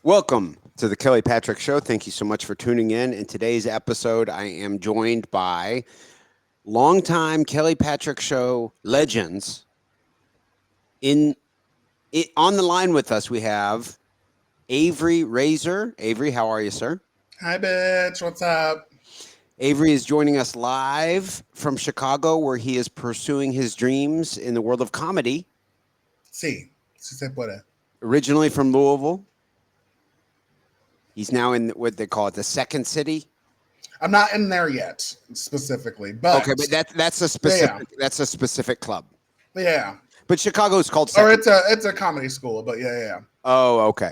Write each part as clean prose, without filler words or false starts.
Welcome to the Kelly Patrick Show. Thank you so much for tuning in. In today's episode, I am joined by longtime Kelly Patrick Show legends. In it, on the line with us, we have Avery Razor. Avery, how are you, sir? Hi, bitch. What's up? Avery is joining us live from Chicago, where he is pursuing his dreams in the world of comedy. Sí, sí se puede. Originally from Louisville, he's now in what they call it, the second city. I'm not in there yet, specifically, Okay, but but that's a yeah, specific club. yeah. But Chicago is called Or second. it's a comedy school, but yeah. Oh, okay.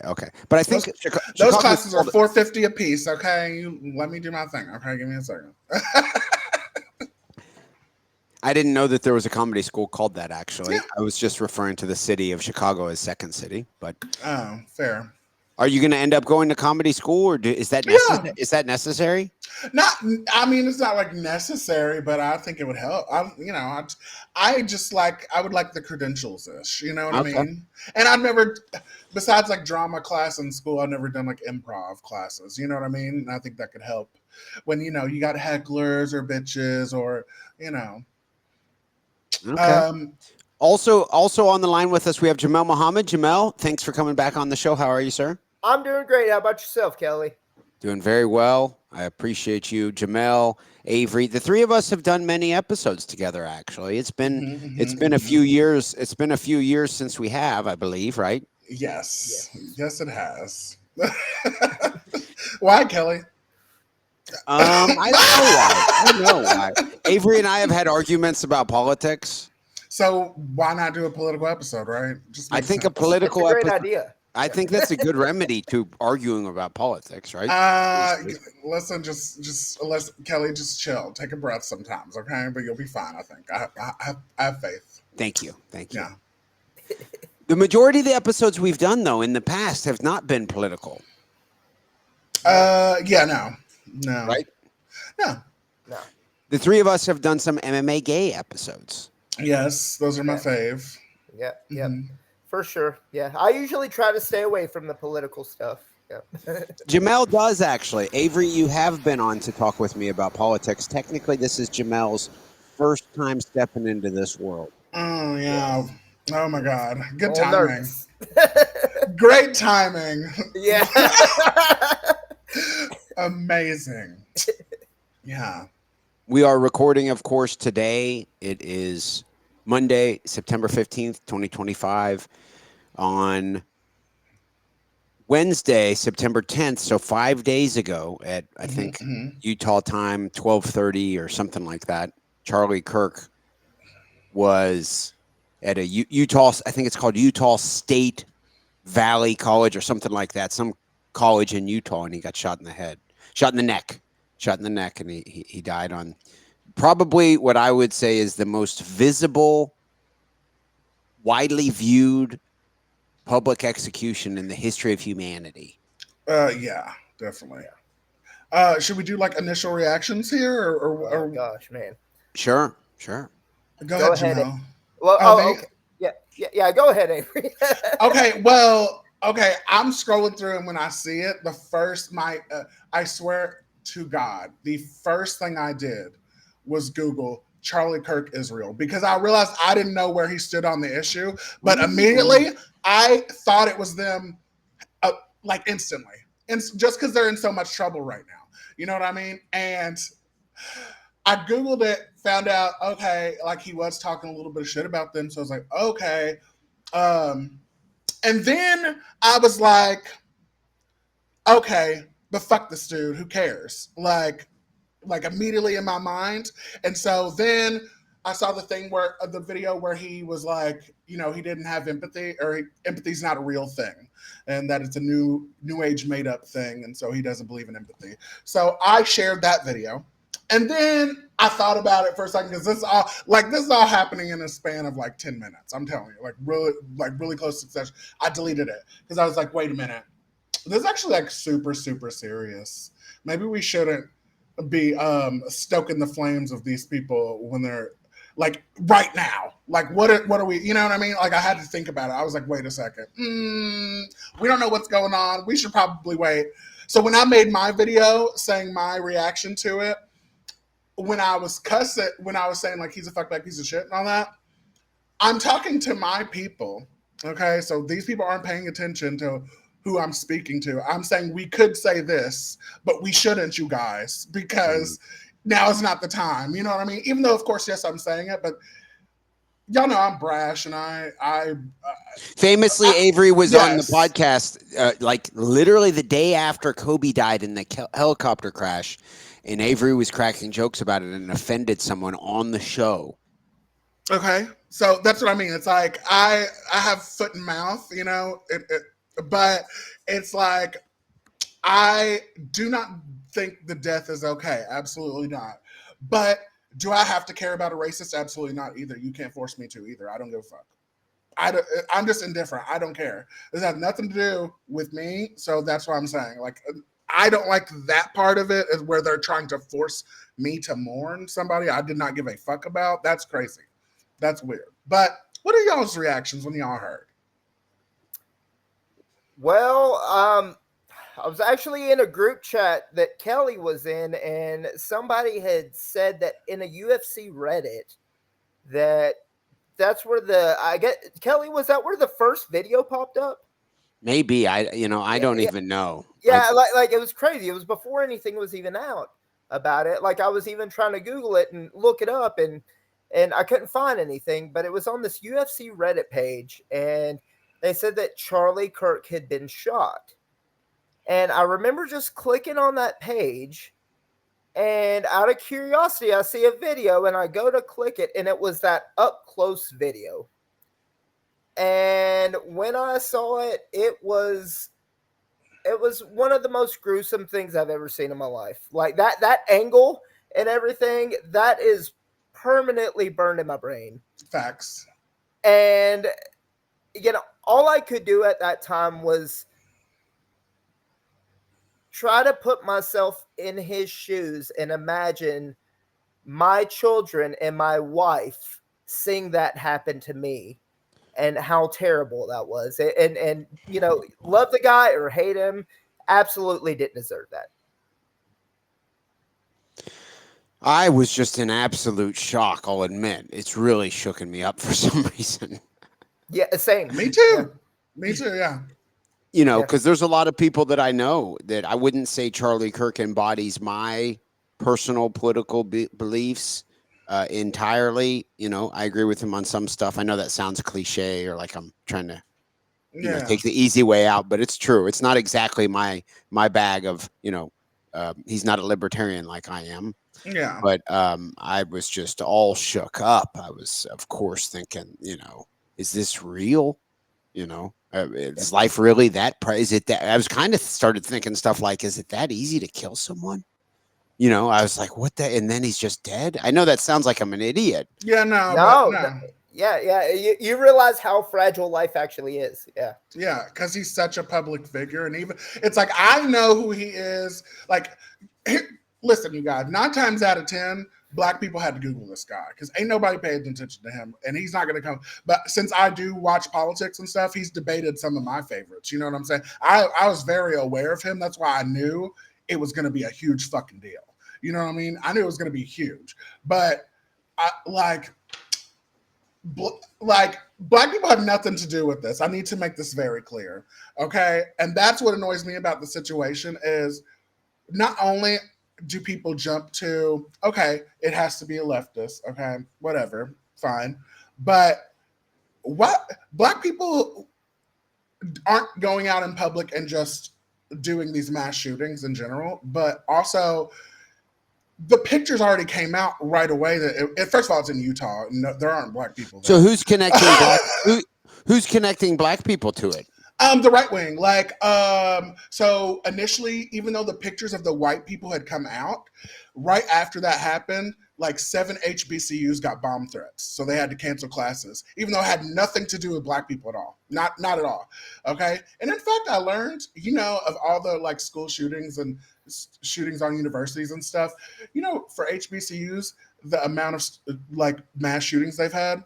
But I think Those Chicago is classes are called. $4.50 a piece. Okay, you let me do my thing. Okay, give me a second. I didn't know that there was a comedy school called that. Actually, Yeah. I was just referring to the city of Chicago as second city. But Oh, fair. are you going to end up going to comedy school, or is that Yeah. necessary? Is that necessary? Not. I mean, it's not like necessary, but I think it would help. I just like. I would like the credentials ish. You know what I Okay. mean? And I've never, besides like drama class in school, I've never done like improv classes. You know what I mean? And I think that could help when you got hecklers or bitches or you know. Okay. Um, Also on the line with us, we have Jamal Mohammed. Jamal, thanks for coming back on the show. How are you, sir? I'm doing great. How about yourself, Kelly? Doing very well. I appreciate you, Jamel, Avery. The three of us have done many episodes together. Actually, it's been a few years. It's been a few years since we have, I believe, right? yes, Yes. yes, it has. Why, Kelly? I don't know why. I don't know why. Avery and I have had arguments about politics. So why not do a political episode, right? Just I makes think a sense. It's a political great episode. idea. I think that's a good remedy to arguing about politics, right? Listen, just listen, Kelly, just chill, take a breath sometimes, okay? But you'll be fine. I think. I have faith. Thank you. Thank you. Yeah. The majority of the episodes we've done, though, in the past have not been political, Yeah. No. right? No. No. The three of us have done some MMA gay episodes. Yes, those are my Yeah. fave. Yeah. Mhm. For sure. Yeah. I usually try to stay away from the political stuff. Yeah. Jamel does actually. Avery, you have been on to talk with me about politics. Technically, this is Jamel's first time stepping into this world. Oh yeah. Yes. Oh my God. Good All timing. nervous. Great timing. Yeah. Amazing. Yeah. We are recording, of course, today. It is Monday, September 15th, 2025. On Wednesday, September 10th, so 5 days ago at, I think, Utah time, 12:30 or something like that, Charlie Kirk was at a Utah, I think it's called Utah State Valley College or something like that, some college in Utah, and he got shot in the head, shot in the neck, and he died on probably what I would say is the most visible, widely viewed public execution in the history of humanity. Yeah, definitely. Should we do like initial reactions here, Oh gosh, man. Sure. go Go ahead, ahead. Jamel? Well, Oh, okay. Yeah. Go ahead, Avery. Okay, well, okay. I'm scrolling through, and when I see it, I swear to God, the first thing I did was Google Charlie Kirk Israel because I realized I didn't know where he stood on the issue, but immediately I thought it was them, like instantly, and just because they're in so much trouble right now, you know what I mean? And I Googled it, found out, okay, like he was talking a little bit of shit about them. So I was like, okay. Um, and then I was like, okay, but fuck this dude. Who cares? Like immediately in my mind. And so then I saw the video where he was like, he didn't have empathy, or empathy's not a real thing, and that it's a new age made up thing, and so he doesn't believe in empathy. So I shared that video, and then I thought about it for a second because this is all happening in a span of like 10 minutes. I'm telling you, really close succession. I deleted it because I was like, wait a minute, this is actually like super super serious. Maybe we shouldn't be stoking the flames of these people when they're like right now. Like what are we? You know what I mean? Like I had to think about it. I was like, wait a second. We don't know what's going on. We should probably wait. So when I made my video saying my reaction to it, when I was saying like he's a fuckback piece of shit and all that, I'm talking to my people. Okay, so these people aren't paying attention to who I'm speaking to. I'm saying we could say this, but we shouldn't, you guys, because now is not the time. You know what I mean? Even though, of course, yes, I'm saying it, but y'all know I'm brash, and famously, Avery was on the yes. podcast like literally the day after Kobe died in the helicopter crash, and Avery was cracking jokes about it and offended someone on the show. Okay, so that's what I mean. It's like I have foot and mouth, you know, but it's like I do not think the death is okay. Absolutely not. But do I have to care about a racist? Absolutely not either. You can't force me to either. I don't give a fuck. I'm just indifferent. I don't care. This has nothing to do with me. So that's what I'm saying. Like, I don't like that part of it, is where they're trying to force me to mourn somebody I did not give a fuck about. That's crazy. That's weird. But what are y'all's reactions when y'all heard? Well, I was actually in a group chat that Kelly was in, and somebody had said that in a UFC Reddit that's where Kelly, was that where the first video popped up? Maybe I don't even know. Yeah, like it was crazy. It was before anything was even out about it. Like I was even trying to Google it and look it up, and I couldn't find anything. But it was on this UFC Reddit page, and they said that Charlie Kirk had been shot. And I remember just clicking on that page, and out of curiosity, I see a video, and I go to click it, and it was that up close video. And when I saw it, it was one of the most gruesome things I've ever seen in my life. Like that angle and everything, that is permanently burned in my brain. Facts. And all I could do at that time was try to put myself in his shoes and imagine my children and my wife seeing that happen to me, and how terrible that was. And love the guy or hate him, absolutely didn't deserve that. I was just in absolute shock, I'll admit. It's really shooken me up for some reason. Yeah, same. Me too. Yeah. Me too, yeah. Because there's a lot of people that I know that I wouldn't say Charlie Kirk embodies my personal political beliefs entirely. I agree with him on some stuff. I know that sounds cliche, or like I'm trying to take the easy way out, but it's true. It's not exactly my bag of, he's not a libertarian like I am. Yeah. But I was just all shook up. I was, of course, thinking, is this real? Is life really that? Is it that? I was kind of started thinking stuff like, is it that easy to kill someone? I was like, what the? And then he's just dead. I know that sounds like I'm an idiot. Yeah, no. Yeah. You realize how fragile life actually is. Yeah. Yeah, because he's such a public figure, and even it's like I know who he is. Like, listen, you guys, 9 times out of 10, Black people had to Google this guy because ain't nobody paying attention to him, and he's not going to come. But since I do watch politics and stuff, he's debated some of my favorites. You know what I'm saying? I was very aware of him. That's why I knew it was going to be a huge fucking deal. You know what I mean? I knew it was going to be huge. But Black people have nothing to do with this. I need to make this very clear. Okay? And that's what annoys me about the situation is not only do people jump to, okay, it has to be a leftist, okay, whatever, fine. But what Black people aren't going out in public and just doing these mass shootings in general, but also the pictures already came out right away. That first of all, it's in Utah. No, there aren't Black people there. So who's connecting who's connecting Black people to it? The right wing, so initially, even though the pictures of the white people had come out, right after that happened, 7 HBCUs got bomb threats. So they had to cancel classes, even though it had nothing to do with Black people at all. Not at all. Okay. And in fact, I learned, of all the school shootings and shootings on universities and stuff, for HBCUs, the amount of mass shootings they've had,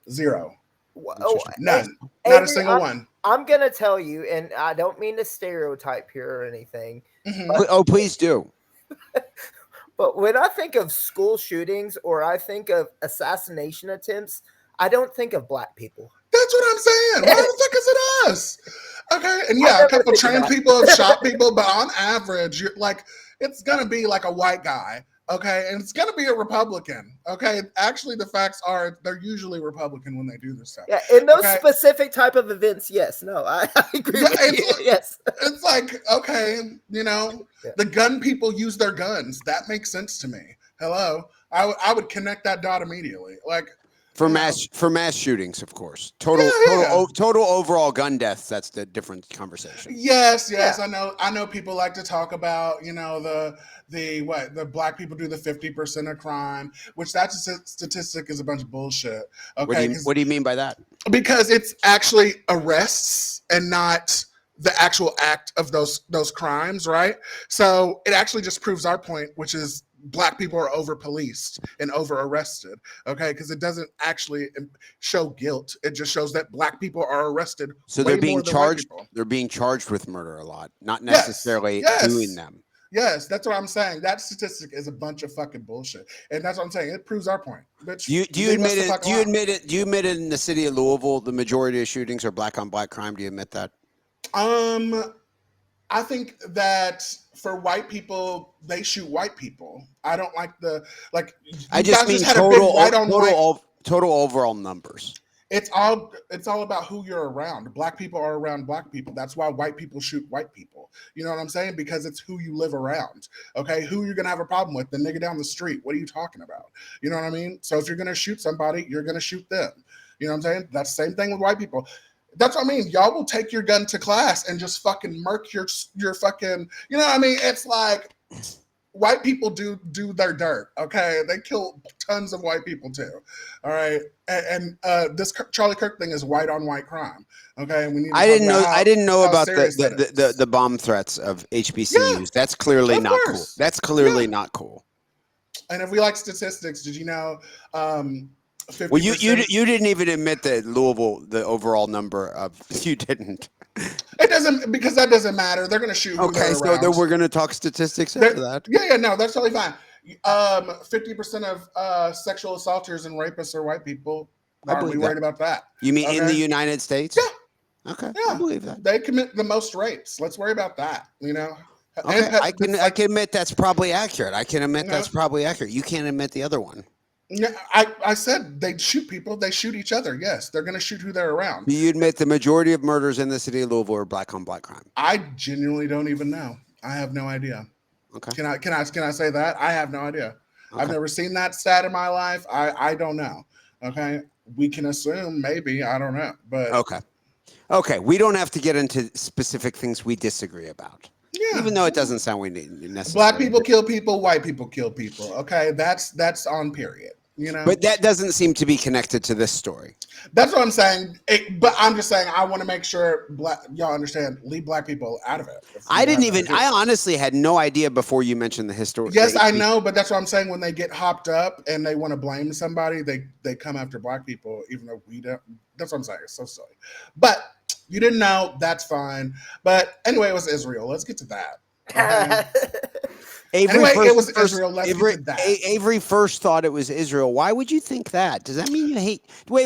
0. Oh, None. Not a Avery, single one. I'm gonna tell you, and I don't mean to stereotype here or anything. Oh, please do. But when I think of school shootings or I think of assassination attempts, I don't think of black people. That's what I'm saying. Why the fuck is it us? Okay, and I yeah, a never couple think of trans that. people have shot people, but on average, you're like, it's gonna be like a white guy, okay, and it's gonna be a Republican, okay. Actually, the facts are they're usually Republican when they do this stuff. Yeah, in those Okay? specific type of events, yes. No, I agree Yeah, with you. it's, Yes. it's like okay, you know, Yeah. the gun people use their guns. That makes sense to me. Hello, I would connect that dot immediately. Like For you mass shootings, of course. Yeah. Total overall gun deaths. That's the different conversation. Yes, Yeah. I know people like to talk about, you know, the black people do the 50% of crime, which that statistic is a bunch of bullshit. Okay, What do you mean by that? because it's actually arrests and not the actual act of those crimes, right? So it actually just proves our point, which is black people are over policed and over arrested, okay, because it doesn't actually show guilt. It just shows that black people are arrested. So way they're being more than white charged. people. They're being charged with murder a lot, not Yes, necessarily yes. doing them. Yes, that's what I'm saying. That statistic is a bunch of fucking bullshit, and that's what I'm saying. It proves our point. Bitch, Do you leave us admit the it? fuck Do you alone. admit it? Do you admit it in the city of Louisville, the majority of shootings are black on black crime? Do you admit that? I think that for white people, they shoot white people. I don't like I you just guys mean had a big white on white. total overall numbers. It's all about who you're around. Black people are around black people. That's why white people shoot white people. You know what I'm saying? Because it's who you live around. Okay, who you're gonna have a problem with? The nigga down the street. What are you talking about? You know what I mean? So if you're gonna shoot somebody, you're gonna shoot them. You know what I'm saying? That's the same thing with white people. That's what I mean. Y'all will take your gun to class and just fucking murk your fucking. You know what I mean? It's like white people do their dirt. Okay, they kill tons of white people too. All right, and this Charlie Kirk thing is white on white crime. Okay, and we need to I didn't know how about serious that is. the bomb threats of HBCUs. Yeah, That's clearly of not course. cool. That's clearly Yeah. not cool. And if we like statistics, did you know? 50%, Well, you didn't even admit that Louisville, the overall number of you didn't. It doesn't, because that doesn't matter. They're going to shoot. Okay, so then we're going to talk statistics after that. Yeah, no, that's totally fine. 50% of sexual assaulters and rapists are white people. Aren't we worried about that? You mean in Okay? the United States? Yeah. Okay, Yeah, I believe that. They commit the most rapes. Let's worry about that. You know. Okay, And I can admit that's probably accurate. I can admit No. that's probably accurate. You can't admit the other one. Yeah, I said they shoot people. They shoot each other. Yes, they're going to shoot who they're around. Do you admit the majority of murders in the city of Louisville are black on black crime? I genuinely don't even know. I have no idea. Okay. Can I say that? I have no idea. Okay. I've never seen that stat in my life. I don't know. Okay. We can assume maybe. I don't know. But Okay. We don't have to get into specific things we disagree about. yeah. Even though it doesn't sound we need necessarily. Black people kill people, white people kill people. Okay. That's on period. You know. But that doesn't seem to be connected to this story. That's what I'm saying. But I'm just saying I want to make sure y'all understand. Leave black people out of it. I honestly had no idea before you mentioned the history. Yes, I know, but that's what I'm saying. When they get hopped up and they want to blame somebody, they come after black people, even though we don't. That's what I'm saying. It's so silly. But you didn't know. That's fine. But anyway, it was Israel. Let's get to that. Okay? It was Israel. Let's get to that. Avery first thought it was Israel. Why would you think that? Does that mean you hate? Wait.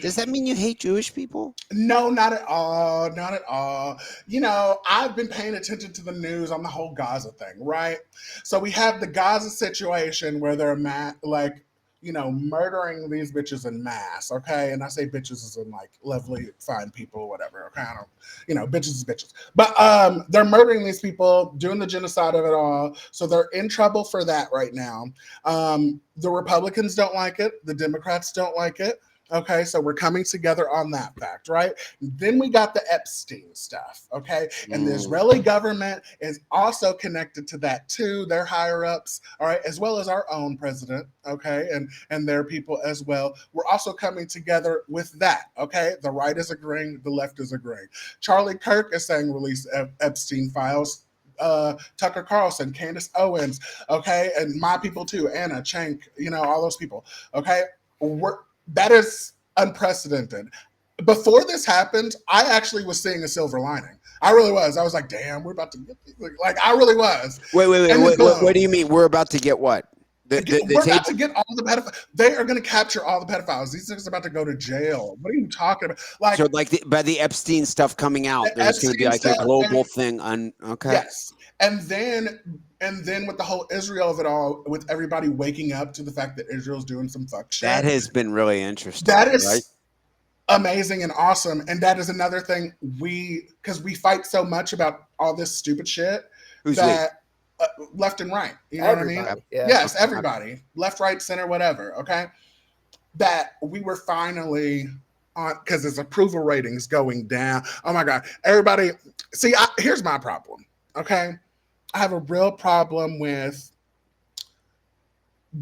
Does that mean you hate Jewish people? No, not at all. Not at all. You know, I've been paying attention to the news on the whole Gaza thing, right? So we have the Gaza situation where they're murdering these bitches in mass, okay? And I say bitches as in like lovely, fine people, whatever, okay? I don't, bitches is bitches. But they're murdering these people, doing the genocide of it all. So they're in trouble for that right now. The Republicans don't like it. The Democrats don't like it. Okay, so we're coming together on that fact, right? Then we got the Epstein stuff, okay? And the Israeli government is also connected to that too. They're higher ups, all right, as well as our own president, okay, and their people as well. We're also coming together with that, okay? The right is agreeing, the left is agreeing. Charlie Kirk is saying release Epstein files. Tucker Carlson, Candace Owens, okay, and my people too, Anna Cenk, all those people, okay? That is unprecedented. Before this happened, I actually was seeing a silver lining. I really was. I was like, damn, we're about to get these. Like I really was. Wait. What do you mean? We're about to get what? We're about to get all the pedophiles. They are going to capture all the pedophiles. These things are about to go to jail. What are you talking about? Like, so like by the Epstein stuff coming out, there's going to be like a global thing on. Okay. Yes, and then with the whole Israel of it all, with everybody waking up to the fact that Israel's doing some fuck shit. That has been really interesting. That is right? amazing and awesome, and that is another thing because we fight so much about all this stupid shit. Who's that? Left and right, you know everybody, what I mean? yeah. Yes, everybody, left, right, center, whatever. Okay, that we were finally on because his approval ratings going down. Oh my god, everybody! See, here's my problem. Okay, I have a real problem with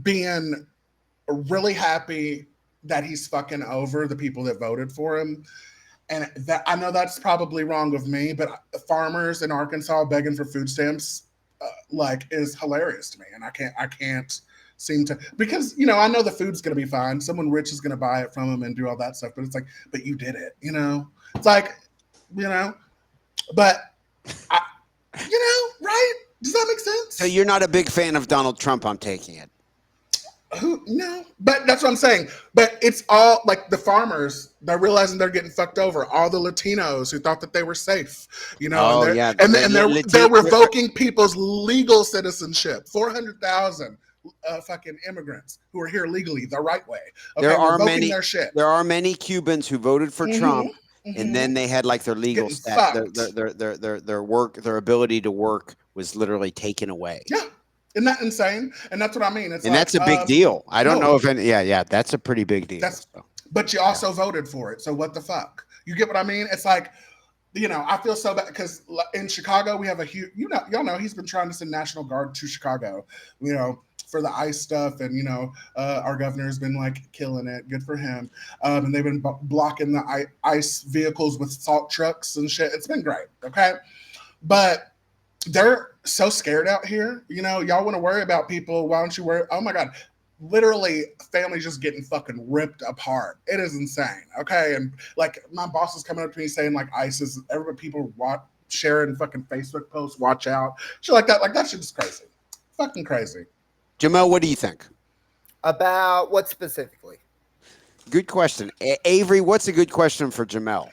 being really happy that he's fucking over the people that voted for him. And that I know that's probably wrong of me, but farmers in Arkansas begging for food stamps like is hilarious to me, and I can't seem to, because I know the food's gonna be fine. Someone rich is gonna buy it from him and do all that stuff, but it's like, but you did it, It's like, but I, right? Does that make sense? So you're not a big fan of Donald Trump, I'm taking it. No, but that's what I'm saying. But it's all like the farmers, they're realizing they're getting fucked over. All the Latinos who thought that they were safe, they're revoking people's legal citizenship. 400,000 fucking immigrants who are here legally the right way. Okay, there are many Cubans who voted for Trump, and then they had like their legal status, their work, their ability to work was literally taken away. Yeah. Isn't that insane? And that's what I mean. It's that's a big deal. I don't know if any. Yeah, that's a pretty big deal. But you also voted for it. So what the fuck? You get what I mean? It's like, I feel so bad because in Chicago we have a huge. Y'all know he's been trying to send National Guard to Chicago. For the ICE stuff, and our governor's been like killing it. Good for him. And they've been blocking the ICE vehicles with salt trucks and shit. It's been great. Okay, but they're so scared out here. Y'all want to worry about people. Why don't you worry? Oh my God. Literally, families just getting fucking ripped apart. It is insane. Okay. And like my boss is coming up to me saying like ICE is everybody, people sharing fucking Facebook posts, watch out. Shit like that. Like that shit is crazy. Fucking crazy. Jamal, what do you think? About what specifically? Good question. Avery, what's a good question for Jamal?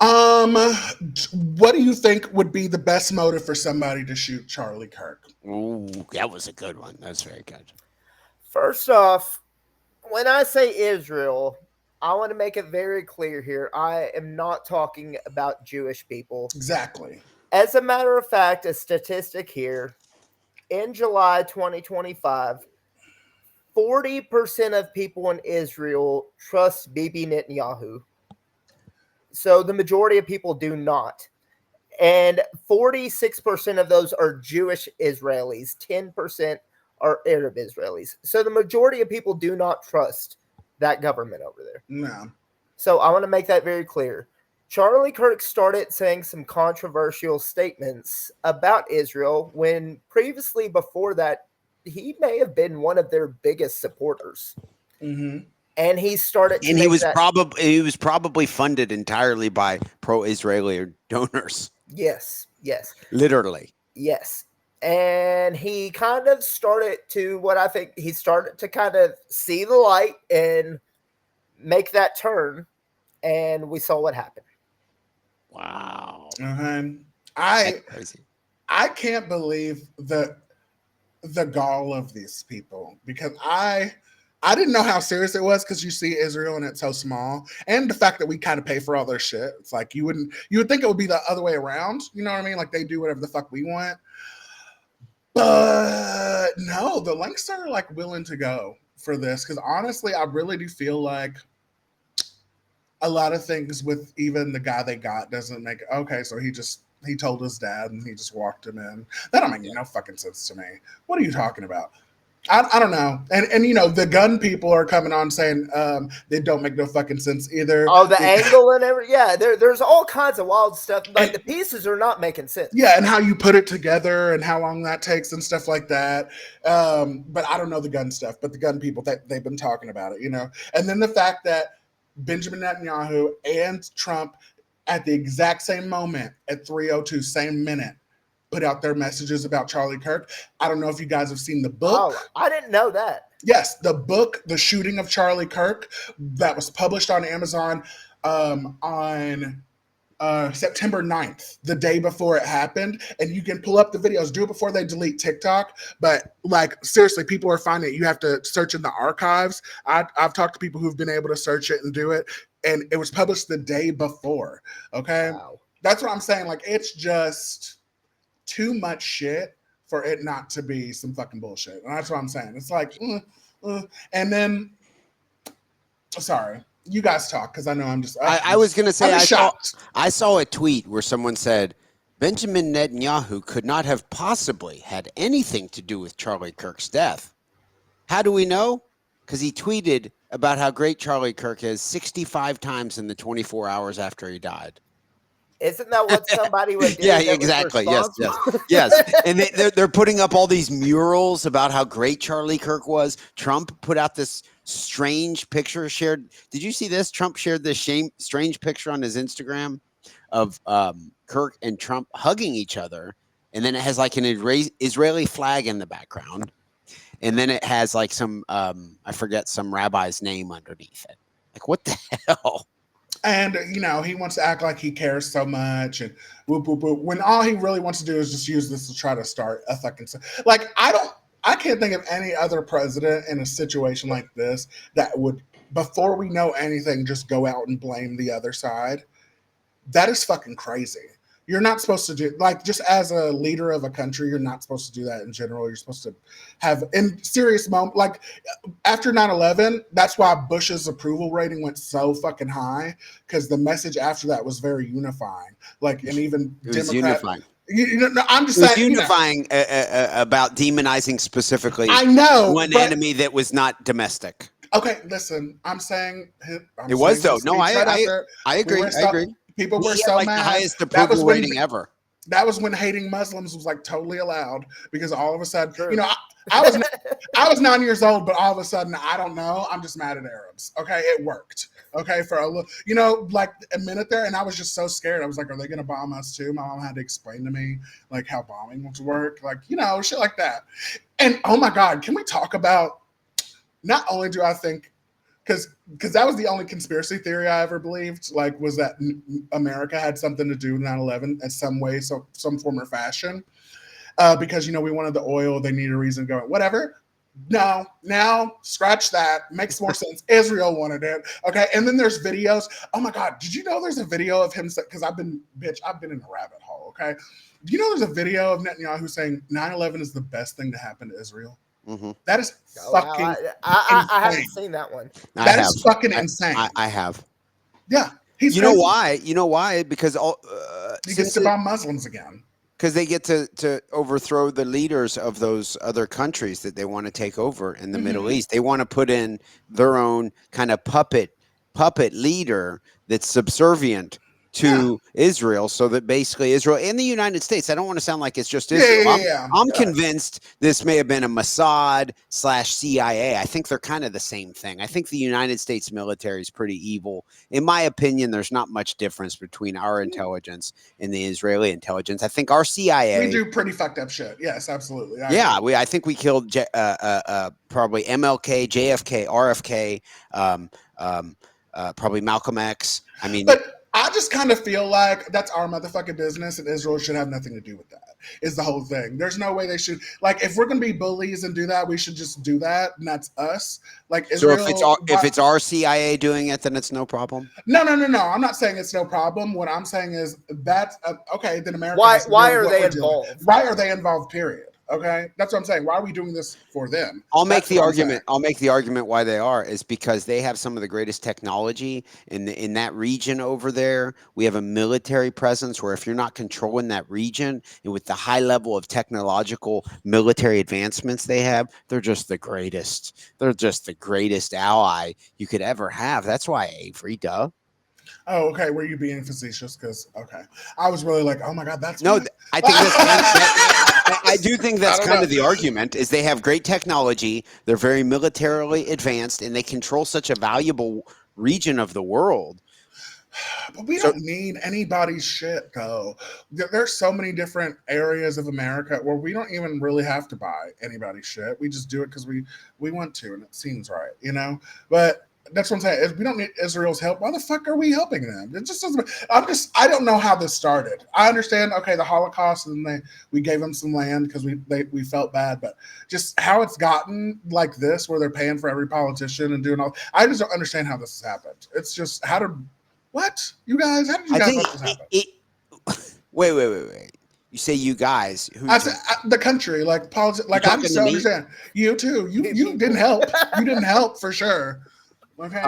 What do you think would be the best motive for somebody to shoot Charlie Kirk? Ooh, that was a good one. That's very good. First off, when I say Israel, I want to make it very clear here. I am not talking about Jewish people. Exactly. As a matter of fact, a statistic here, in July 2025, 40% of people in Israel trust Bibi Netanyahu. So the majority of people do not. And 46% of those are Jewish Israelis. 10% are Arab Israelis. So the majority of people do not trust that government over there. No. So I want to make that very clear. Charlie Kirk started saying some controversial statements about Israel when previously before that, he may have been one of their biggest supporters. Mm-hmm. And he started to and he was probably funded entirely by pro-Israeli donors. Yes. Literally. Yes. And he kind of started to kind of see the light and make that turn. And we saw what happened. Wow. I can't believe the gall of these people, because I didn't know how serious it was, because you see Israel and it's so small, and the fact that we kind of pay for all their shit. It's like you would think it would be the other way around. You know what I mean? Like they do whatever the fuck we want. But no, the lengths are like willing to go for this, because honestly, I really do feel like a lot of things with even the guy they got doesn't make it. Okay, so he told his dad and he just walked him in. That don't make no fucking sense to me. What are you talking about? I don't know. And the gun people are coming on saying they don't make no fucking sense either. Oh, the angle and everything. Yeah, there's all kinds of wild stuff. Like the pieces are not making sense. Yeah, and how you put it together and how long that takes and stuff like that. But I don't know the gun stuff. But the gun people, they've been talking about it, And then the fact that Benjamin Netanyahu and Trump at the exact same moment at 3:02, same minute, put out their messages about Charlie Kirk. I don't know if you guys have seen the book. Oh, I didn't know that. Yes, the book, The Shooting of Charlie Kirk, that was published on Amazon on September 9th, the day before it happened. And you can pull up the videos, do it before they delete TikTok. But like, seriously, people are finding it. You have to search in the archives. I've talked to people who've been able to search it and do it. And it was published the day before. Okay. Wow. That's what I'm saying. Like, it's just too much shit for it not to be some fucking bullshit. And that's what I'm saying. It's like, and then, sorry, you guys talk, because I know I'm just. I was going to say, shocked. I saw a tweet where someone said, Benjamin Netanyahu could not have possibly had anything to do with Charlie Kirk's death. How do we know? Because he tweeted about how great Charlie Kirk is 65 times in the 24 hours after he died. Isn't that what somebody would do? Yeah, exactly. Yes. And they're putting up all these murals about how great Charlie Kirk was. Trump put out this strange picture shared. Did you see this? Trump shared this strange picture on his Instagram of Kirk and Trump hugging each other. And then it has like an Israeli flag in the background. And then it has like some, I forget, some rabbi's name underneath it. Like, what the hell? And, you know, he wants to act like he cares so much and whoop, whoop, whoop, when all he really wants to do is just use this to try to start a fucking... Like, I can't think of any other president in a situation like this that would, before we know anything, just go out and blame the other side. That is fucking crazy. You're not supposed to do, like, just as a leader of a country, you're not supposed to do that in general. You're supposed to have, in serious moments, like after 9/11, that's why Bush's approval rating went so fucking high, because the message after that was very unifying. Like, and even it was unifying. I'm just saying, unifying about demonizing specifically. I know one enemy that was not domestic. Okay, listen, I'm saying it was though. No, I agree. I agree. People were so like mad. The highest approval rating ever. That was when hating Muslims was like totally allowed, because all of a sudden, you know, I was 9 years old, but all of a sudden, I don't know, I'm just mad at Arabs. Okay, it worked. Okay, for a little, you know, like a minute there, and I was just so scared. I was like, are they going to bomb us too? My mom had to explain to me like how bombing would work, like, you know, shit like that. And oh my God, can we talk about? Not only do I think, because that was the only conspiracy theory I ever believed, like, was that America had something to do with 9/11 in some way, so some form or fashion, because, you know, we wanted the oil, they needed a reason to go, whatever. No, now scratch that. Makes more sense. Israel wanted it. Okay, and then there's videos. Oh my God, did you know there's a video of him? Because I've been in a rabbit hole. Okay, do you know there's a video of Netanyahu saying 9/11 is the best thing to happen to Israel? Mm-hmm. That is fucking. I haven't seen that one. That is fucking insane. I have. Yeah, he's. You know why? You know why? Because he gets to bomb Muslims again. Because they get to overthrow the leaders of those other countries that they want to take over in the Middle East. They want to put in their own kind of puppet leader that's subservient to Israel, so that basically Israel and the United States, I don't want to sound like it's just Israel. I'm convinced this may have been a Mossad/CIA. I think they're kind of the same thing. I think the United States military is pretty evil. In my opinion, there's not much difference between our intelligence and the Israeli intelligence. I think our CIA... We do pretty fucked up shit. Yes, absolutely. I think we killed probably MLK, JFK, RFK, probably Malcolm X. I mean... I just kind of feel like that's our motherfucking business, and Israel should have nothing to do with that, is the whole thing. There's no way they should, like, if we're going to be bullies and do that, we should just do that, and that's us. Like, Israel, so if it's our CIA doing it, then it's no problem? No. I'm not saying it's no problem. What I'm saying is that's, okay, then America... Why are they involved? Why are they involved, period? Okay, that's what I'm saying. Why are we doing this for them? I'll make the argument why they are is because they have some of the greatest technology in that region over there. We have a military presence where if you're not controlling that region, and with the high level of technological military advancements they have, they're just the greatest. They're just the greatest ally you could ever have. That's why Avery, duh. Oh, okay. Were you being facetious? Because, okay, I was really like, oh my God, that's no. I think that's I do think that's kind of the argument. Is they have great technology, they're very militarily advanced, and they control such a valuable region of the world. But we don't need anybody's shit, though. There's so many different areas of America where we don't even really have to buy anybody's shit. We just do it because we want to, and it seems right, you know. But that's what I'm saying. If we don't need Israel's help, why the fuck are we helping them? It just doesn't. I don't know how this started. I understand, okay, the Holocaust, and we gave them some land because we felt bad, but just how it's gotten like this, where they're paying for every politician and doing all. I just don't understand how this has happened. It's just how did. What? You guys? How did you guys let this happen? Wait. You say you guys. The country, like politics. Like I just don't understand. You too. You didn't help. You didn't help for sure. Okay.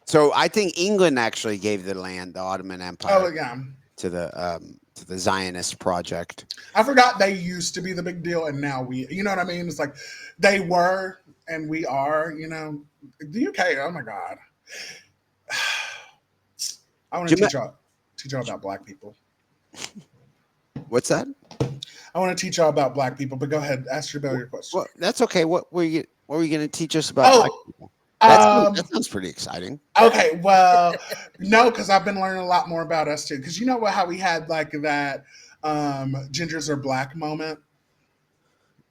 So I think England actually gave the land, the Ottoman Empire. Oh yeah. To the Zionist project. I forgot they used to be the big deal, and now we. You know what I mean? It's like they were, and we are. You know, the UK. Oh my god. I want to teach y'all about black people. What's that? I want to teach y'all about black people, but go ahead, ask your question. Well, that's okay. What were you going to teach us about black people? That sounds pretty exciting. Okay, well, no, because I've been learning a lot more about us too. Because you know how we had like that gingers are black moment.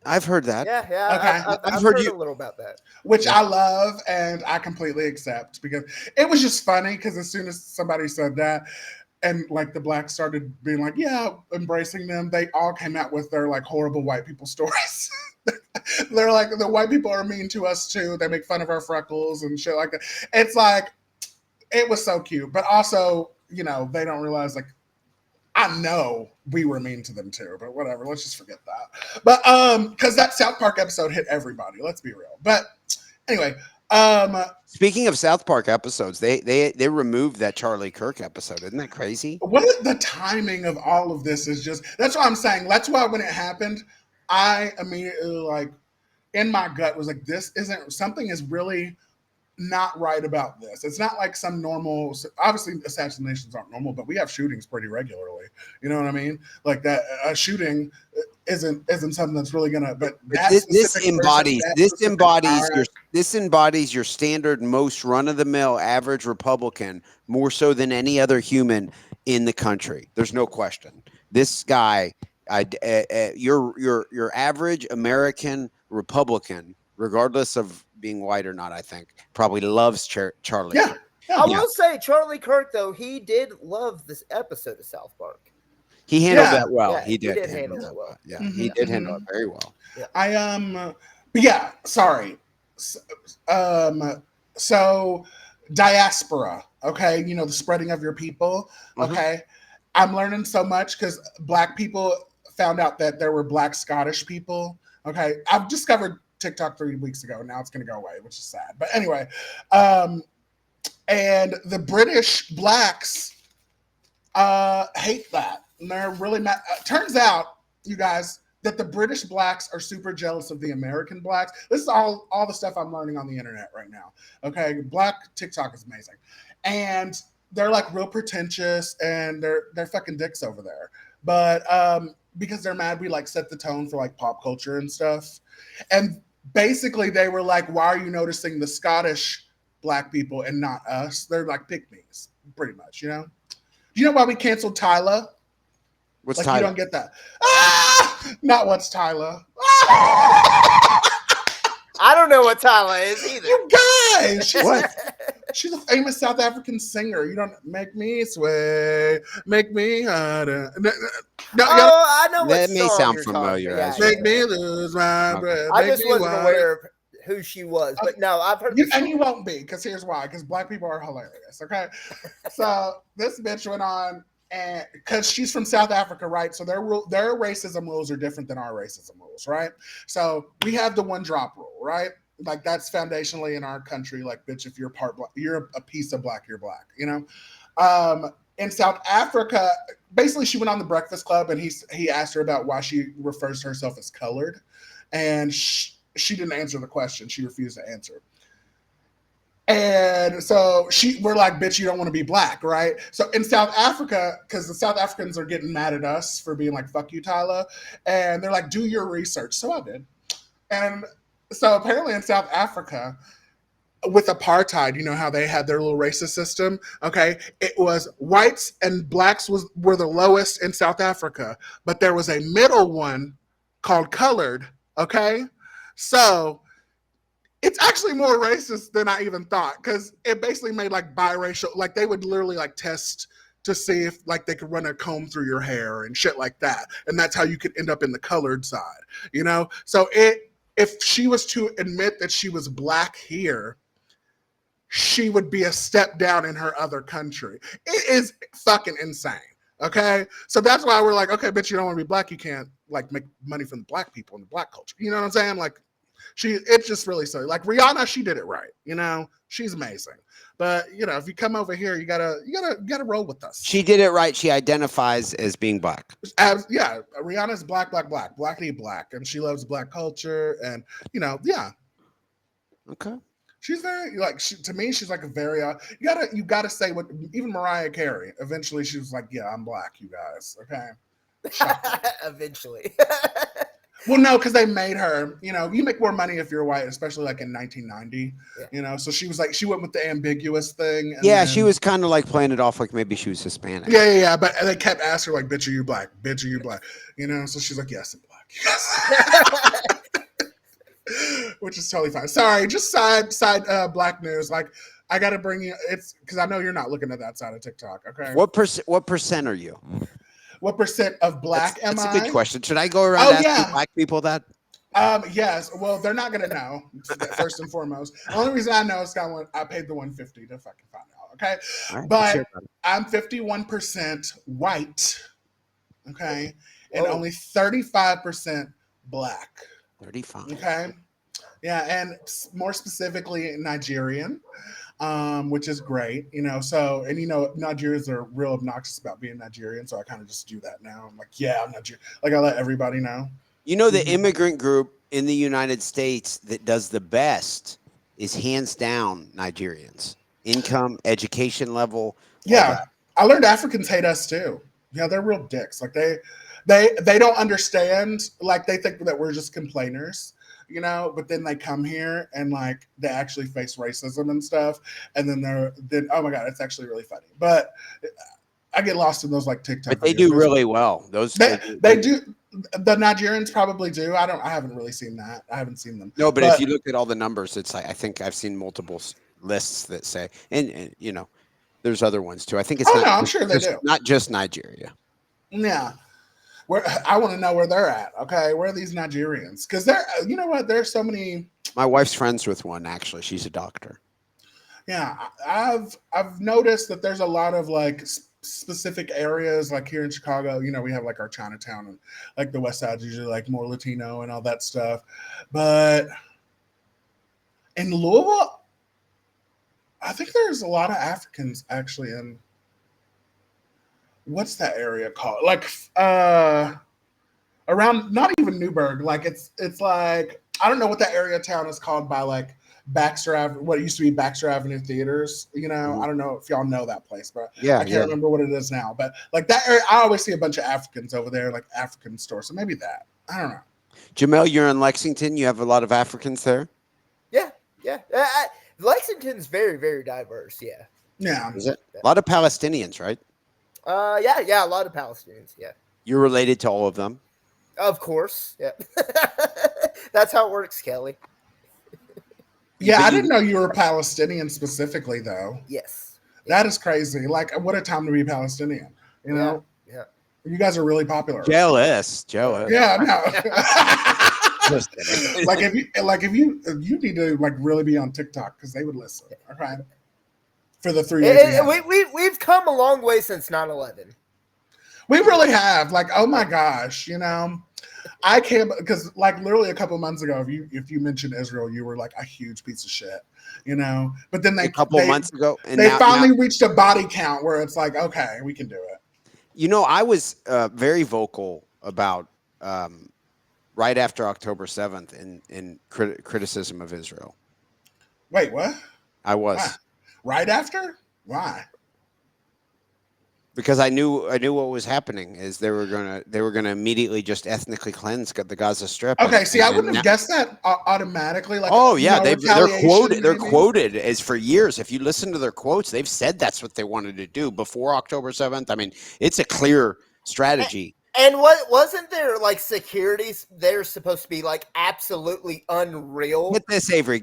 I've heard that. Yeah. Okay. I've heard a little about that, which I love and I completely accept, because it was just funny. Because as soon as somebody said that, and like the blacks started being like, yeah, embracing them, they all came out with their like horrible white people stories. They're like, the white people are mean to us too. They make fun of our freckles and shit like that. It's like, it was so cute, but also, you know, they don't realize like. I know we were mean to them too, but whatever. Let's just forget that. But because that South Park episode hit everybody. Let's be real. But anyway, speaking of South Park episodes, they removed that Charlie Kirk episode. Isn't that crazy? What the timing of all of this is just. That's what I'm saying. That's why when it happened, I immediately like in my gut was like, this isn't something is really not right about this. It's not like some normal, obviously assassinations aren't normal, but we have shootings pretty regularly. You know what I mean? Like that a shooting isn't something that's really gonna, but this embodies your standard, most run-of-the-mill average Republican more so than any other human in the country. There's no question. This guy, your average American Republican, regardless of being white or not, I think probably loves Charlie. Yeah. I will say Charlie Kirk, though, he did love this episode of South Park. He handled that well. Yeah, he did handle it well. Yeah, he did handle it very well. Yeah. But yeah, sorry. So diaspora, okay, you know, the spreading of your people, okay. I'm learning so much because black people found out that there were black Scottish people. Okay, I've discovered TikTok 3 weeks ago. Now it's going to go away, which is sad. But anyway, and the British blacks hate that. And they're really mad. Turns out, you guys, that the British blacks are super jealous of the American blacks. This is all the stuff I'm learning on the internet right now. Okay, black TikTok is amazing. And they're like real pretentious and they're fucking dicks over there. But because they're mad we like set the tone for like pop culture and stuff. And basically, they were like, why are you noticing the Scottish black people and not us? They're like pick-me's, pretty much, you know? Do you know why we canceled Tyler? What's like, Tyler? You don't get that. Not what's Tyler. I don't know what Tyler is either. You guys! She's a famous South African singer. You don't make me sway, make me harder. I know what that may sound you're familiar. Make me lose my breath. I just wasn't aware of who she was, but no, I've heard. And you won't be, because here's why: because black people are hilarious. Okay, so this bitch went on, and because she's from South Africa, right? So their racism rules are different than our racism rules, right? So we have the one drop rule, right? Like that's foundationally in our country. Like, bitch, if you're part black, you're a piece of black, you're black. You know, in South Africa, basically, she went on the Breakfast Club, and he asked her about why she refers to herself as colored, and she didn't answer the question. She refused to answer. And so we're like, bitch, you don't want to be black, right? So in South Africa, because the South Africans are getting mad at us for being like, fuck you, Tyler. And they're like, do your research. So I did. And so apparently in South Africa, with apartheid, you know how they had their little racist system. Okay, it was whites and blacks were the lowest in South Africa, but there was a middle one called colored. Okay, so it's actually more racist than I even thought because it basically made like biracial, like they would literally like test to see if like they could run a comb through your hair and shit like that, and that's how you could end up in the colored side, you know. So if she was to admit that she was black here, she would be a step down in her other country. It is fucking insane. Okay, so that's why we're like, okay, bitch, you don't want to be black, you can't like make money from the black people in the black culture. You know what I'm saying? Like, it's just really silly. Like Rihanna, she did it right. You know, she's amazing. But you know, if you come over here, you gotta roll with us. She did it right. She identifies as being black. Yeah, Rihanna's blackity black, and she loves black culture, and yeah. Okay. She's very like to me. She's like a very you gotta say what even Mariah Carey. Eventually, she was like, "Yeah, I'm black, you guys." Okay. Eventually. Well, no, because they made her. You make more money if you're white, especially like in 1990. Yeah. So she was like she went with the ambiguous thing. And Yeah, then, she was kind of like playing it off like maybe she was Hispanic. Yeah. But they kept asking her like, "Bitch, are you black? Bitch, are you black?" So she's like, "Yes, I'm black." Which is totally fine. Sorry, just side black news. Like I got to bring you. It's because I know you're not looking at that side of TikTok. Okay. What percent are you? What percent of black am I? That's a good question. Should I go around asking black people that? Yes. Well, they're not gonna know first and foremost. The only reason I know is I paid the $150 to fucking find out. Okay. Right, but I'm 51% white. Okay. And only 35% black. 35. Okay. Yeah, and more specifically Nigerian, which is great, So, and Nigerians are real obnoxious about being Nigerian, so I kind of just do that now. I'm like, yeah, I'm Nigerian. Like I let everybody know. The immigrant group in the United States that does the best is hands down Nigerians. Income, education level. Yeah, I learned Africans hate us too. Yeah, they're real dicks. Like they don't understand. Like they think that we're just complainers. But then they come here and like they actually face racism and stuff, and then oh my god, it's actually really funny. But I get lost in those like TikTok. But they do really well. Those they do. The Nigerians probably do. I haven't really seen that. I haven't seen them. No, but if you look at all the numbers, it's like I think I've seen multiple lists that say, and there's other ones too. I think it's I'm sure they do. Not just Nigeria. Yeah. I want to know where they're at. Okay, where are these Nigerians? Because you know what? There's so many. My wife's friends with one. Actually, she's a doctor. Yeah, I've noticed that there's a lot of like specific areas, like here in Chicago. We have like our Chinatown and like the West Side's usually like more Latino and all that stuff. But in Louisville, I think there's a lot of Africans actually in. What's that area called? Like around not even Newburgh. Like it's like I don't know what that area of town is called by like Baxter Avenue, what used to be Baxter Avenue Theaters. I don't know if y'all know that place, but I can't remember what it is now. But like that area, I always see a bunch of Africans over there, like African stores. So maybe that. I don't know. Jamal, you're in Lexington. You have a lot of Africans there. Yeah. Lexington's very, very diverse. Yeah. Yeah. Is it a lot of Palestinians, right? Yeah, a lot of Palestinians. Yeah. You're related to all of them? Of course. Yeah. That's how it works, Kelly. Yeah, I didn't know you were Palestinian specifically, though. Yes. That is crazy. Like, what a time to be Palestinian. Yeah. You guys are really popular. Jealous. Yeah, no. if you need to like really be on TikTok because they would listen. Okay. For the 3 days. We've come a long way since 9/11. We really have. Like, oh my gosh, I can't because like literally a couple months ago, if you mentioned Israel, you were like a huge piece of shit, But then a couple months ago, and they finally reached a body count where it's like, okay, we can do it. I was very vocal about right after October 7th in criticism of Israel. Wait, what? I was. Why? Right after? Why? because I knew what was happening is they were gonna immediately just ethnically cleanse the Gaza Strip. Okay, see, I wouldn't have guessed that automatically. Like, oh yeah, they're quoted. They're maybe? quoted as for years. If you listen to their quotes, they've said that's what they wanted to do before October 7th. I mean, it's a clear strategy. And what wasn't there like securities? They're supposed to be like absolutely unreal. Get this, Avery.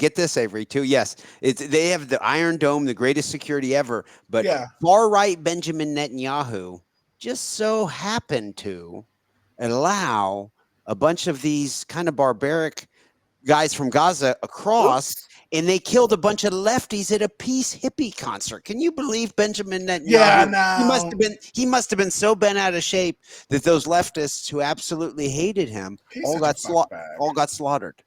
Too. Yes, they have the Iron Dome, the greatest security ever. But far right Benjamin Netanyahu just so happened to allow a bunch of these kind of barbaric guys from Gaza across. Oops. And they killed a bunch of lefties at a peace hippie concert. Can you believe Benjamin Netanyahu? Yeah, no. He must have been so bent out of shape that those leftists who absolutely hated him all got slaughtered.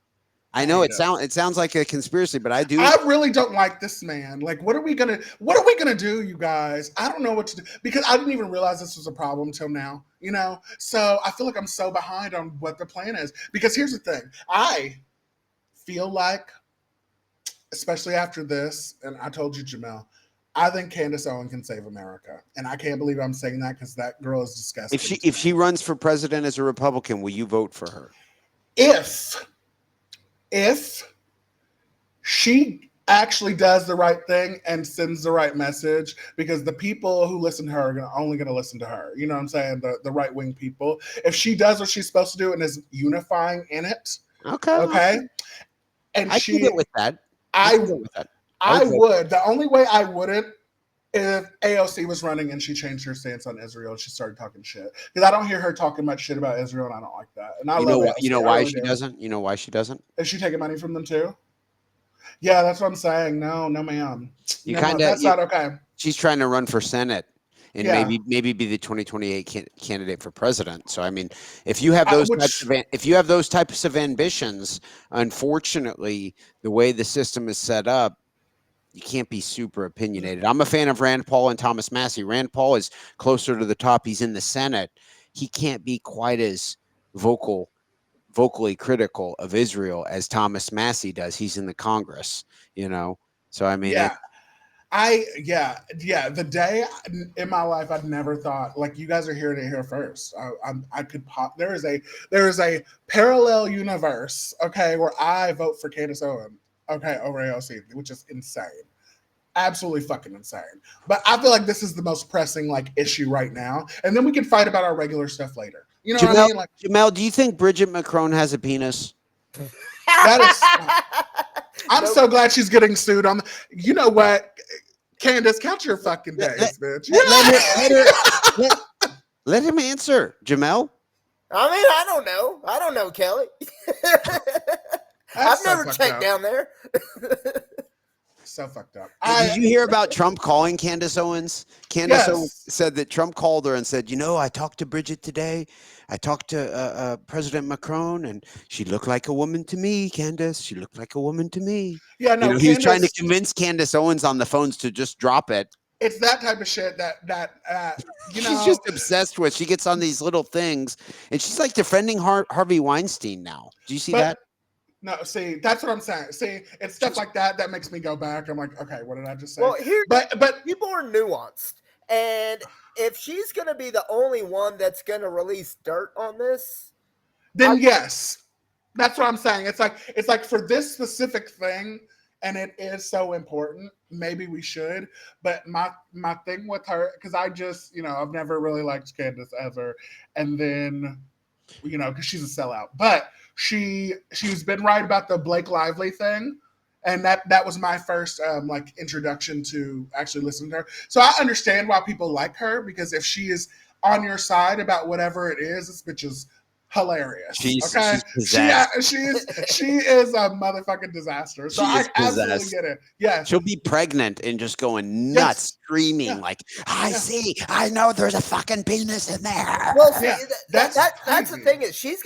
I know it sounds like a conspiracy, but I really don't like this man. Like, what are we gonna do, you guys? I don't know what to do because I didn't even realize this was a problem till now. You know, so I feel like I'm so behind on what the plan is. Because here's the thing, I feel like, especially after this, and I told you, Jamal, I think Candace Owens can save America, and I can't believe I'm saying that because that girl is disgusting. If she runs for president as a Republican, will you vote for her? If she actually does the right thing and sends the right message, because the people who listen to her are only going to listen to her. You know what I'm saying? The right wing people. If she does what she's supposed to do and is unifying in it, okay, and I can get with that. I would. The only way I wouldn't if AOC was running and she changed her stance on Israel and she started talking shit. Because I don't hear her talking much shit about Israel, and I don't like that. And you know why she doesn't? You know why she doesn't? Is she taking money from them too? Yeah, that's what I'm saying. No, ma'am. That's not okay. She's trying to run for Senate and maybe be the 2028 candidate for president. So I mean, if you have those types of ambitions, unfortunately, the way the system is set up, you can't be super opinionated. I'm a fan of Rand Paul and Thomas Massie. Rand Paul is closer to the top. He's in the Senate. He can't be quite as vocally critical of Israel as Thomas Massie does. He's in the Congress, you know? So, I mean, the day in my life I'd never thought, like, you guys are hearing it here first. I could pop. There is a parallel universe, okay, where I vote for Candace Owens, okay, over AOC, which is insane. Absolutely fucking insane. But I feel like this is the most pressing like issue right now. And then we can fight about our regular stuff later. You know what I mean? Like, Jamal, do you think Bridget Macron has a penis? That is I'm so glad she's getting sued on you know what? Candace, count your fucking days, bitch. Let him answer, Jamal. I mean, I don't know, Kelly. I've never checked down there. So fucked up. Did you hear about Trump calling Candace Owens? Candace Owens said that Trump called her and said, you know, I talked to Bridget today. I talked to President Macron, and she looked like a woman to me, Candace. She looked like a woman to me. Yeah, no, he was trying to convince Candace Owens on the phones to just drop it. It's that type of shit that you know. She's just obsessed with. She gets on these little things, and she's like defending Harvey Weinstein now. Do you see that? No, see, that's what I'm saying. See, it's stuff like that makes me go back. I'm like, okay, what did I just say? Well, but people are nuanced, and if she's going to be the only one that's going to release dirt on this, then yes, that's what I'm saying. It's like for this specific thing, and it is so important. Maybe we should, but my thing with her, because I just, you know, I've never really liked Candace ever, and then, you know, because she's a sellout, but she's been right about the Blake Lively thing, and that was my first like introduction to actually listening to her. So I understand why people like her, because if she is on your side about whatever it is, this bitch is hilarious. She is a motherfucking disaster. So I absolutely get it. Yeah, she'll be pregnant and just going nuts, screaming like, I know there's a fucking penis in there. Well, see, that's the thing is she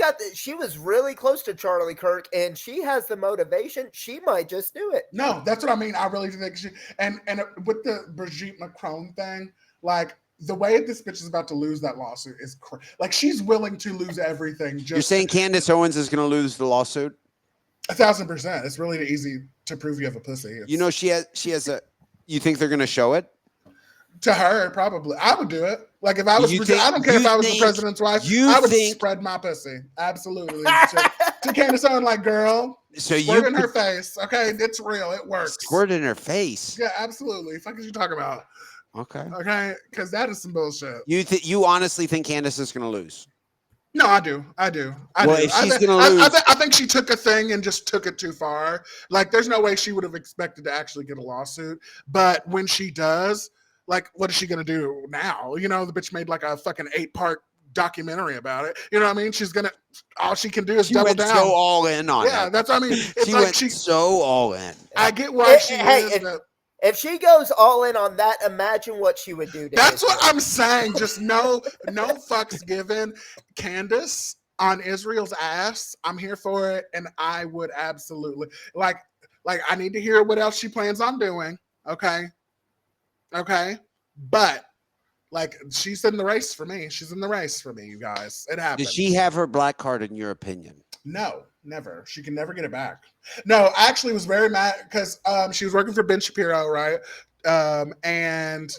was really close to Charlie Kirk, and she has the motivation. She might just do it. No, that's what I mean. I really think she and with the Brigitte Macron thing, like, the way this bitch is about to lose that lawsuit is like, she's willing to lose everything. You're saying Candace Owens is going to lose the lawsuit? 1,000%. It's really easy to prove you have a pussy. You know, she has a. You think they're going to show it? To her, probably. I would do it. Like if I was, I don't care if I was the president's wife. I would spread my pussy. Absolutely. To Candace Owen, like, girl, so squirt in her face. Okay, it's real. It works. Squirt in her face. Yeah, absolutely. Fuck is you talking about? Okay. Okay, because that is some bullshit. You honestly think Candace is going to lose? No, I do. If she's going to lose, I think she took a thing and just took it too far. Like, there's no way she would have expected to actually get a lawsuit. But when she does, like, what is she going to do now? You know, the bitch made like a fucking 8-part documentary about it. You know what I mean? She's going to, all she can do is double down. So all in on it. Yeah, that's what I mean. It's she like went so all in. I get why she is. If she goes all in on that, imagine what she would do to That's Israel. what I'm saying. Just no fucks given. Candace on Israel's ass. I'm here for it, and I would absolutely like I need to hear what else she plans on doing. Okay. But like, she's in the race for me. She's in the race for me, you guys. It happens. Does she have her black card in your opinion? No, never. She can never get it back. No, I actually was very mad because she was working for Ben Shapiro, right? And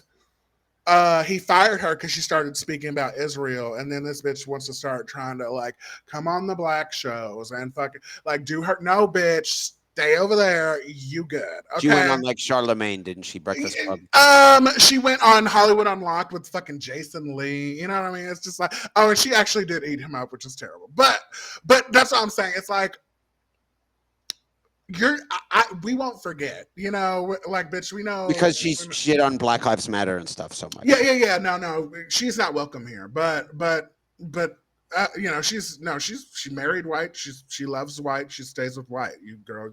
he fired her because she started speaking about Israel, and then this bitch wants to start trying to like come on the black shows and fucking like do her. No, bitch, stay over there. You good? Okay. She went on like Charlemagne, didn't she? Breakfast Club. She went on Hollywood Unlocked with fucking Jason Lee. You know what I mean? It's just like, oh, and she actually did eat him up, which is terrible. But that's what I'm saying. It's like, we won't forget, you know, like, bitch, we know because she's shit on Black Lives Matter and stuff so much. Yeah. No, she's not welcome here. But you know, she married white. She loves white. She stays with white. You girl,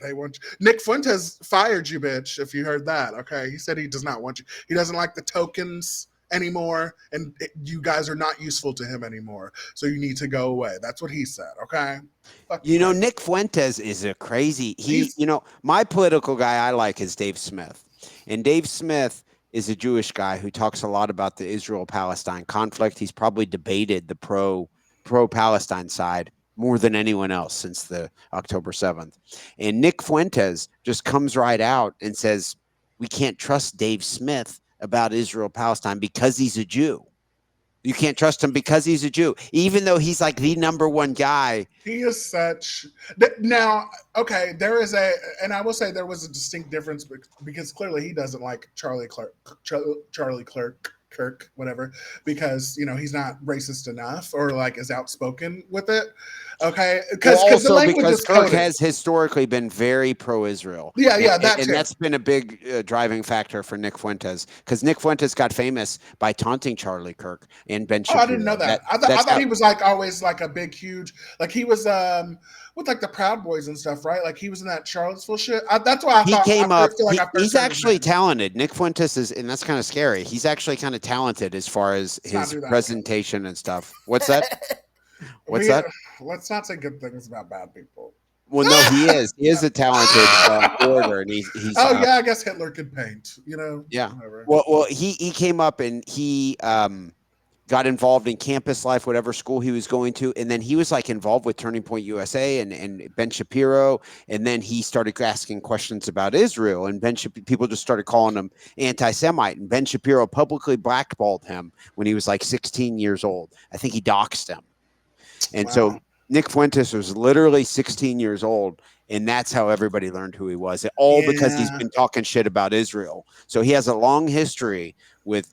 they want you. Nick Fuentes fired you, bitch. If you heard that, okay, he said he does not want you. He doesn't like the tokens anymore, and you guys are not useful to him anymore, so you need to go away. That's what he said. Okay. You know, Nick Fuentes is a crazy. You know, my political guy I like is Dave Smith, and Dave Smith is a Jewish guy who talks a lot about the Israel-Palestine conflict. He's probably debated the pro-Palestine side more than anyone else since the October 7th. And Nick Fuentes just comes right out and says, we can't trust Dave Smith about Israel-Palestine because he's a Jew. You can't trust him because he's a Jew, even though he's like the number one guy. He is such. Now, okay, and I will say there was a distinct difference because clearly he doesn't like Charlie Kirk, whatever, because, you know, he's not racist enough or like is outspoken with it. Okay, because the language is Kirk has historically been very pro-Israel. Yeah, and that's been a big driving factor for Nick Fuentes, because Nick Fuentes got famous by taunting Charlie Kirk and Ben Shapiro. I didn't know that. I thought he was like always like a big, huge, like he was with like the Proud Boys and stuff, right? Like he was in that Charlottesville shit. That's why he came up. He's actually talented. Nick Fuentes is, and that's kind of scary. He's actually kind of talented as far as his presentation and stuff. What's that? What's that? Let's not say good things about bad people. Well, no, he is. He is a talented orator, and he's. Yeah, I guess Hitler could paint. You know. Yeah. Whatever. Well, he came up and he got involved in campus life, whatever school he was going to, and then he was like involved with Turning Point USA and Ben Shapiro, and then he started asking questions about Israel, and people just started calling him anti-Semite, and Ben Shapiro publicly blackballed him when he was like 16 years old. I think he doxed him. And so Nick Fuentes was literally 16 years old, and that's how everybody learned who he was. All because he's been talking shit about Israel. So he has a long history with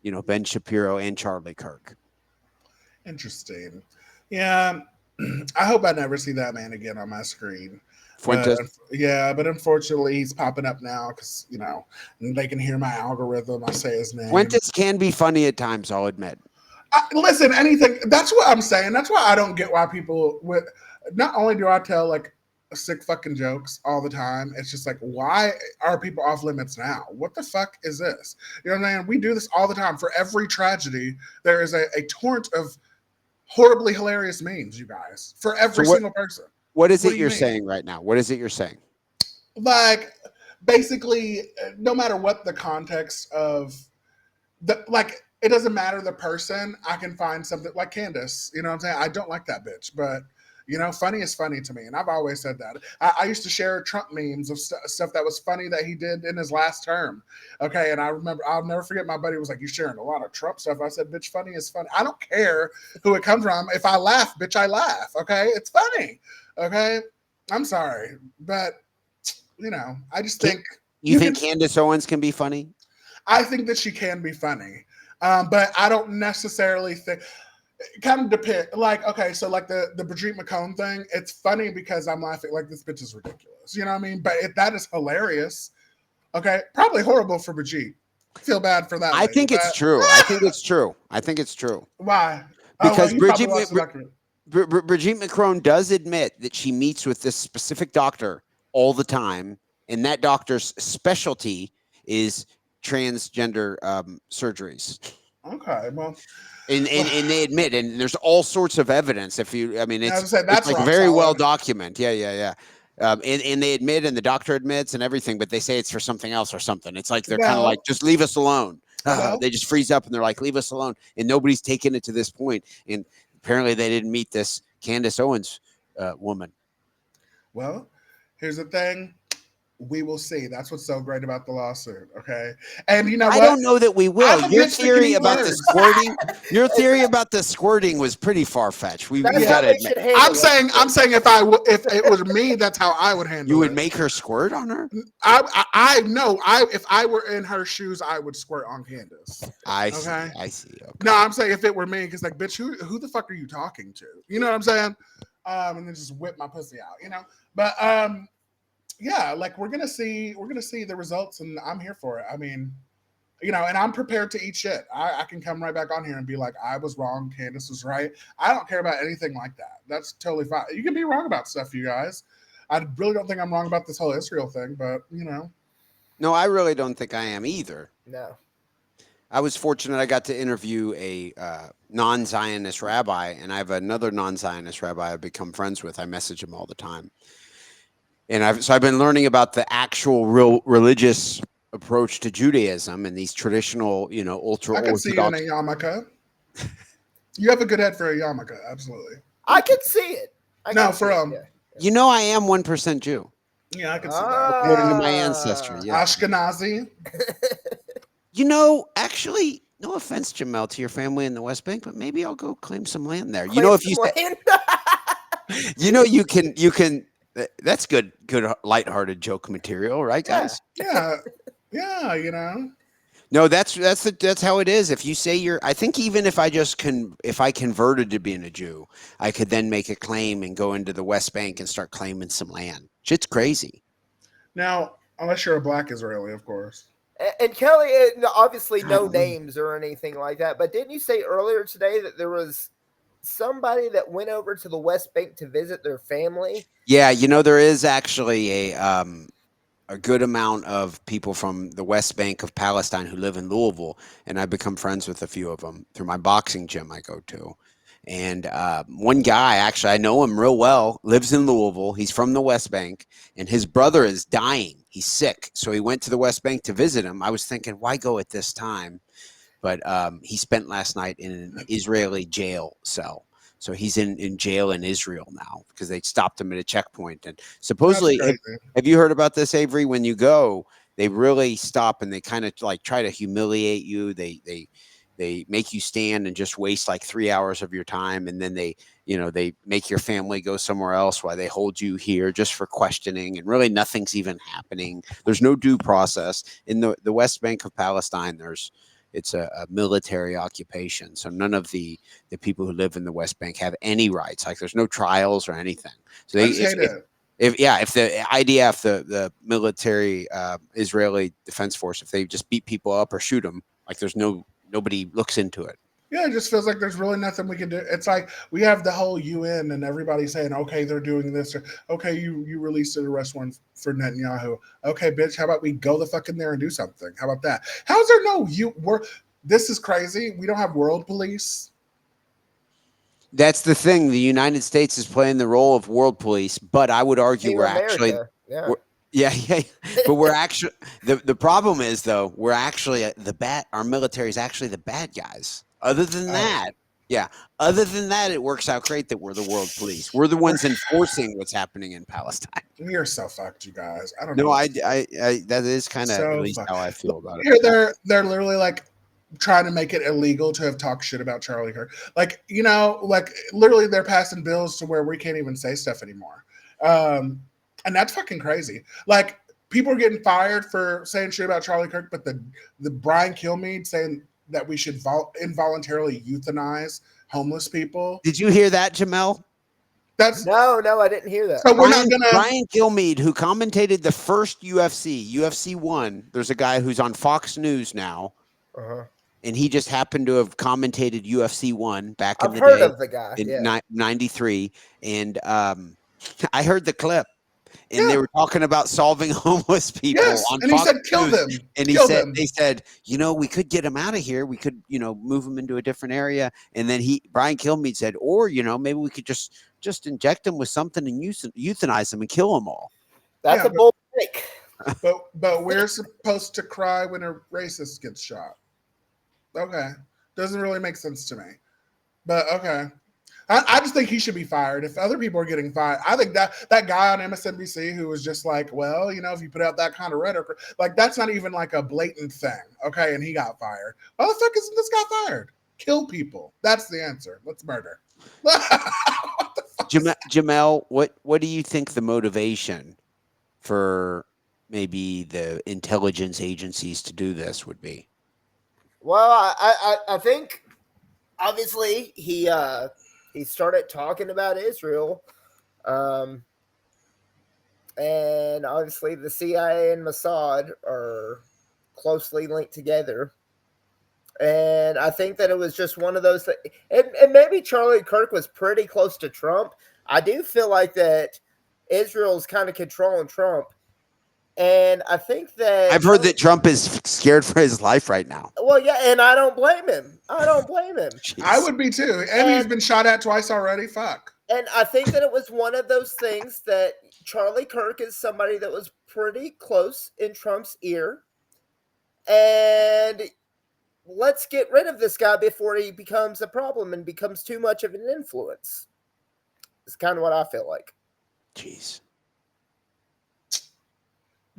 you know, Ben Shapiro and Charlie Kirk. Interesting. Yeah, I hope I never see that man again on my screen. Fuentes. But unfortunately he's popping up now because, you know, they can hear my algorithm. I say his name. Fuentes can be funny at times, I'll admit. Listen, anything. That's what I'm saying. That's why I don't get why people with. Not only do I tell like sick fucking jokes all the time, it's just like, why are people off limits now? What the fuck is this? You know what I'm saying? We do this all the time. For every tragedy, there is a torrent of horribly hilarious memes, you guys. For every single person. What is it you're saying right now? What is it you're saying? Like, basically, no matter what the context of the like. It doesn't matter the person. I can find something like Candace. You know what I'm saying? I don't like that bitch, but You know, funny is funny to me, and I've always said that. I used to share Trump memes of stuff that was funny that he did in his last term. Okay, and I remember, I'll never forget. My buddy was like, "You sharing a lot of Trump stuff?" I said, "Bitch, funny is funny. I don't care who it comes from. If I laugh, bitch, I laugh. Okay, it's funny. Okay, I'm sorry, but you know, I just think you think Candace Owens can be funny. I think that she can be funny, but I don't necessarily think. It kind of depends. Like, okay, so like the Brigitte McCone thing, it's funny because I'm laughing like this bitch is ridiculous. You know what I mean? But that is hilarious. Okay, probably horrible for Brigitte. Feel bad for that. I think it's true. I think it's true. I think it's true. Why? Because Brigitte Brigitte McCone does admit that she meets with this specific doctor all the time, and that doctor's specialty is transgender surgeries. Okay, well, and they admit, and there's all sorts of evidence. If you, I mean, it's like very solid. well documented. Yeah. And they admit, and the doctor admits, and everything, but they say it's for something else or something. It's like they're kind of like, just leave us alone. They just freeze up and they're like, leave us alone. And nobody's taken it to this point. And apparently, they didn't meet this Candace Owens woman. Well, here's the thing. We will see. That's what's so great about the lawsuit. Okay. And you know what? I don't know that we will. Your theory about the squirting was pretty far-fetched. We got to admit. I'm saying if it was me, that's how I would handle it. You would make her squirt on her? I know. If I were in her shoes, I would squirt on Candace. I see. Okay. No, I'm saying if it were me, because like, bitch, who the fuck are you talking to? You know what I'm saying? And then just whip my pussy out, you know? But yeah, like we're gonna see the results, and I'm here for it. I mean, you know, and I'm prepared to eat shit. I can come right back on here and be like, I was wrong, Candace was right. I don't care about anything like that. That's totally fine. You can be wrong about stuff, you guys. I really don't think I'm wrong about this whole Israel thing, but you know. No, I really don't think I am either. No. I was fortunate I got to interview a non-Zionist rabbi, and I have another non-Zionist rabbi I've become friends with. I message him all the time. And I've been learning about the actual real religious approach to Judaism and these traditional, you know, ultra-Orthodox. I can see you in a yarmulke. You have a good head for a yarmulke, absolutely. I can see it. You know, I am 1% Jew. Yeah, I can see that. According to my ancestry, yeah. Ashkenazi. You know, actually, no offense, Jamal, to your family in the West Bank, but maybe I'll go claim some land there. You know, if you you can. That's good, lighthearted joke material, right, guys? Yeah, you know. No, that's how it is. If you say I think even if I converted to being a Jew, I could then make a claim and go into the West Bank and start claiming some land. Shit's crazy. Now, unless you're a black Israeli, of course. And Kelly, obviously no names or anything like that, but didn't you say earlier today that there was somebody that went over to the West Bank to visit their family? Yeah, you know, there is actually a good amount of people from the West Bank of Palestine who live in Louisville, and I've become friends with a few of them through my boxing gym I go to. And one guy, actually, I know him real well, lives in Louisville. He's from the West Bank, and his brother is dying. He's sick, so he went to the West Bank to visit him. I was thinking, why go at this time? But he spent last night in an Israeli jail cell. So he's in jail in Israel now because they stopped him at a checkpoint. And supposedly, have you heard about this, Avery? When you go, they really stop and they kind of like try to humiliate you. They make you stand and just waste like 3 hours of your time. And then they make your family go somewhere else while they hold you here just for questioning. And really nothing's even happening. There's no due process. In the West Bank of Palestine, it's a military occupation. So none of the people who live in the West Bank have any rights. Like there's no trials or anything. So if the IDF, the military Israeli Defense Force, if they just beat people up or shoot them, like there's nobody looks into it. Yeah, it just feels like there's really nothing we can do. It's like we have the whole UN and everybody saying, okay, they're doing this. Or, okay, you released an arrest warrant for Netanyahu. Okay, bitch, how about we go the fuck in there and do something? How about that? How's there this is crazy. We don't have world police. That's the thing. The United States is playing the role of world police, but I would argue we're actually... But we're actually... The problem is, though, we're actually our military is actually the bad guys. Other than that, Yeah. Other than that, it works out great that we're the world police. We're the ones enforcing what's happening in Palestine. We are so fucked, you guys. I don't know. No, what to say. that is kind of So at least fucked. how I feel about Here, it. they're literally like trying to make it illegal to have talked shit about Charlie Kirk. Like, you know, like literally they're passing bills to where we can't even say stuff anymore. And that's fucking crazy. Like, people are getting fired for saying shit about Charlie Kirk, but the Brian Kilmeade saying that we should involuntarily euthanize homeless people. Did you hear that, Jamel? That's No, I didn't hear that. so we're not gonna. Brian Kilmeade, who commentated the first UFC 1. There's a guy who's on Fox News now, and he just happened to have commentated UFC 1 back in I've the heard day of the guy. in Yeah. 93. And I heard the clip. And Yeah. they were talking about solving homeless people Yes, on and he Fox said, "Kill News. them." And he Kill said, them. they said, you know, we could get him out of here. We could, you know, move him into a different area. And then Brian Kilmeade said, or, you know, maybe we could just inject him with something and euthanize them and kill them all. That's Yeah, a bold take. But we're supposed to cry when a racist gets shot. Okay, doesn't really make sense to me. But okay, I just think he should be fired. If other people are getting fired, I think that guy on MSNBC who was just like, well, you know, if you put out that kind of rhetoric, like that's not even like a blatant thing. Okay, and he got fired. Why the fuck isn't this guy fired? Kill people. That's the answer. Let's murder. Jamel, what do you think the motivation for maybe the intelligence agencies to do this would be? Well, I think obviously he started talking about Israel, and obviously the CIA and Mossad are closely linked together. And I think that it was just one of those things. And maybe Charlie Kirk was pretty close to Trump. I do feel like that Israel's kind of controlling Trump. And I think that I've heard that Trump is scared for his life right now. Well, yeah, and I don't blame him. Jeez. I would be too. And he's been shot at twice already. Fuck. And I think that it was one of those things that Charlie Kirk is somebody that was pretty close in Trump's ear. And let's get rid of this guy before he becomes a problem and becomes too much of an influence. It's kind of what I feel like. Jeez.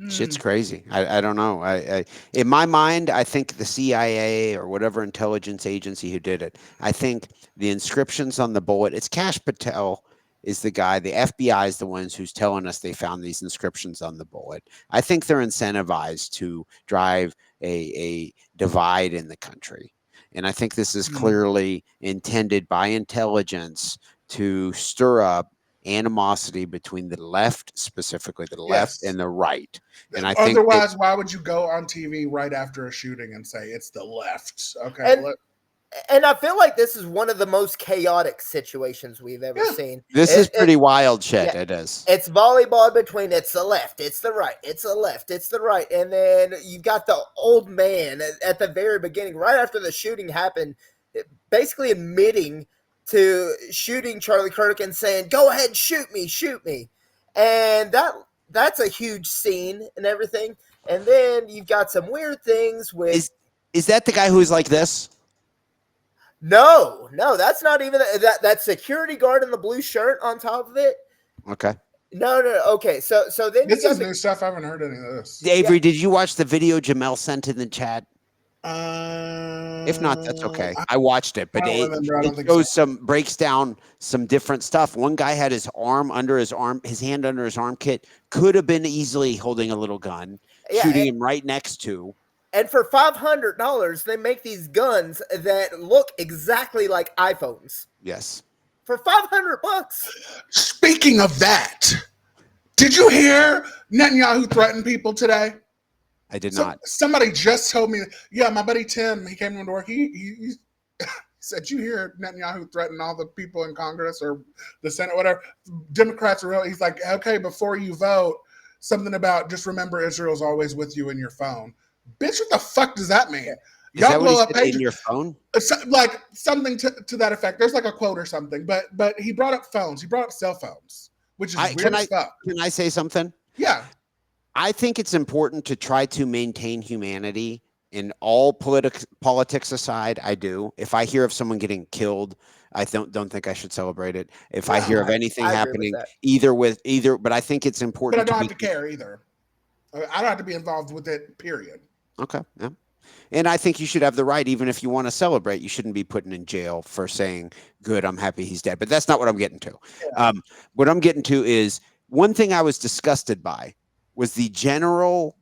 Shit's crazy. I don't know. I in my mind, I think the CIA or whatever intelligence agency who did it, I think the inscriptions on the bullet, it's Kash Patel is the guy. The FBI is the ones who's telling us they found these inscriptions on the bullet. I think they're incentivized to drive a divide in the country. And I think this is clearly intended by intelligence to stir up animosity between the left, specifically the left and the right. And I think otherwise, why would you go on TV right after a shooting and say it's the left? Okay. And I feel like this is one of the most chaotic situations we've ever seen. This is pretty wild shit. Yeah, it is. It's volleyball between it's the left, it's the right, it's the left, it's the right. And then you've got the old man at the very beginning, right after the shooting happened, basically admitting to shooting Charlie Kirk and saying, go ahead, shoot me. And that's a huge scene and everything. And then you've got some weird things with... Is that the guy who's like this? No, that's not even that security guard in the blue shirt on top of it. Okay. No. Okay, so then this is new stuff. I haven't heard any of this. Avery, did you watch the video Jamel sent in the chat? If not, that's okay. I watched it, but it goes breaks down some different stuff. One guy had his hand under his armpit, could have been easily holding a little gun, shooting him right next to. And for $500, they make these guns that look exactly like iPhones. Yes. For $500. Speaking of that, did you hear Netanyahu threaten people today? I did not. Somebody just told me. Yeah, my buddy Tim, he came into work. He said, "You hear Netanyahu threaten all the people in Congress or the Senate, whatever. Democrats are real." He's like, "Okay, before you vote, something about just remember Israel's always with you in your phone." Bitch, what the fuck does that mean? Is that blow up pages in your phone? Like something to that effect. There's like a quote or something. But he brought up phones. He brought up cell phones, which is weird as fuck. Can I say something? Yeah. I think it's important to try to maintain humanity in all politics aside, I do. If I hear of someone getting killed, I don't think I should celebrate it. If I hear of anything I agree with happening, that. but I think it's But I important don't to have be to care either. I don't have to be involved with it, period. okay. Yeah. And I think you should have the right, even if you want to celebrate, you shouldn't be put in jail for saying, good, I'm happy he's dead. But that's not what I'm getting to. Yeah. What I'm getting to is one thing I was disgusted by was the general,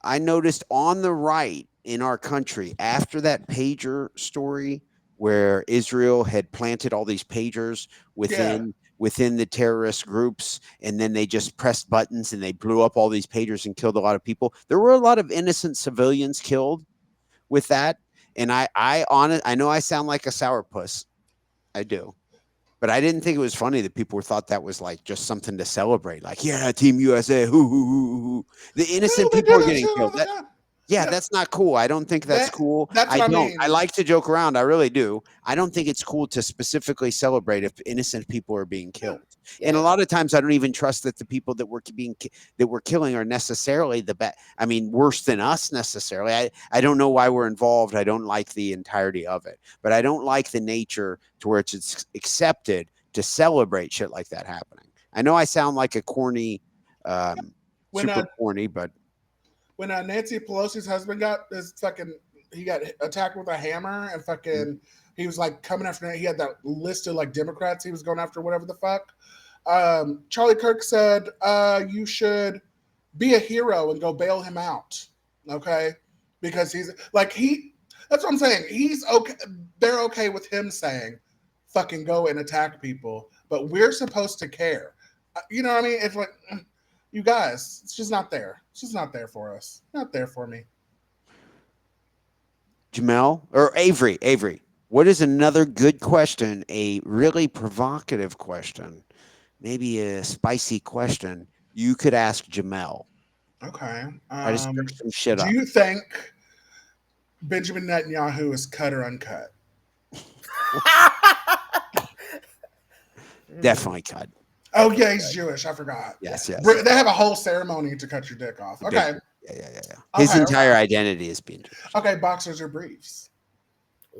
I noticed on the right in our country after that pager story where Israel had planted all these pagers within the terrorist groups, and then they just pressed buttons and they blew up all these pagers and killed a lot of people. There were a lot of innocent civilians killed with that. And I know I sound like a sourpuss. I do. But I didn't think it was funny that people thought that was like just something to celebrate. Like, yeah, Team USA. Hoo, hoo, hoo, hoo. The innocent people are getting killed. Yeah, that's not cool. I don't think that's cool. That's what I mean. I like to joke around. I really do. I don't think it's cool to specifically celebrate if innocent people are being killed. Yeah. And a lot of times, I don't even trust that the people that we're killing are necessarily the bad. I mean, worse than us necessarily. I don't know why we're involved. I don't like the entirety of it, but I don't like the nature to where it's accepted to celebrate shit like that happening. I know I sound like a corny, super corny, but. When Nancy Pelosi's husband got he got attacked with a hammer and he was like coming after, he had that list of like Democrats he was going after, whatever the fuck. Charlie Kirk said, you should be a hero and go bail him out. Okay. Because that's what I'm saying. He's okay. They're okay with him saying, fucking go and attack people, but we're supposed to care. You know what I mean? It's like, you guys, it's just not there. It's just not there for us. Not there for me. Jamal or Avery, what is another good question? A really provocative question, maybe a spicy question you could ask Jamal. Okay. I just took some shit do up. you think Benjamin Netanyahu is cut or uncut? Definitely cut. Oh yeah, he's Jewish. I forgot. Yes, yes. They have a whole ceremony to cut your dick off. Okay. Yeah. His entire identity is being Jewish. Okay, boxers or briefs?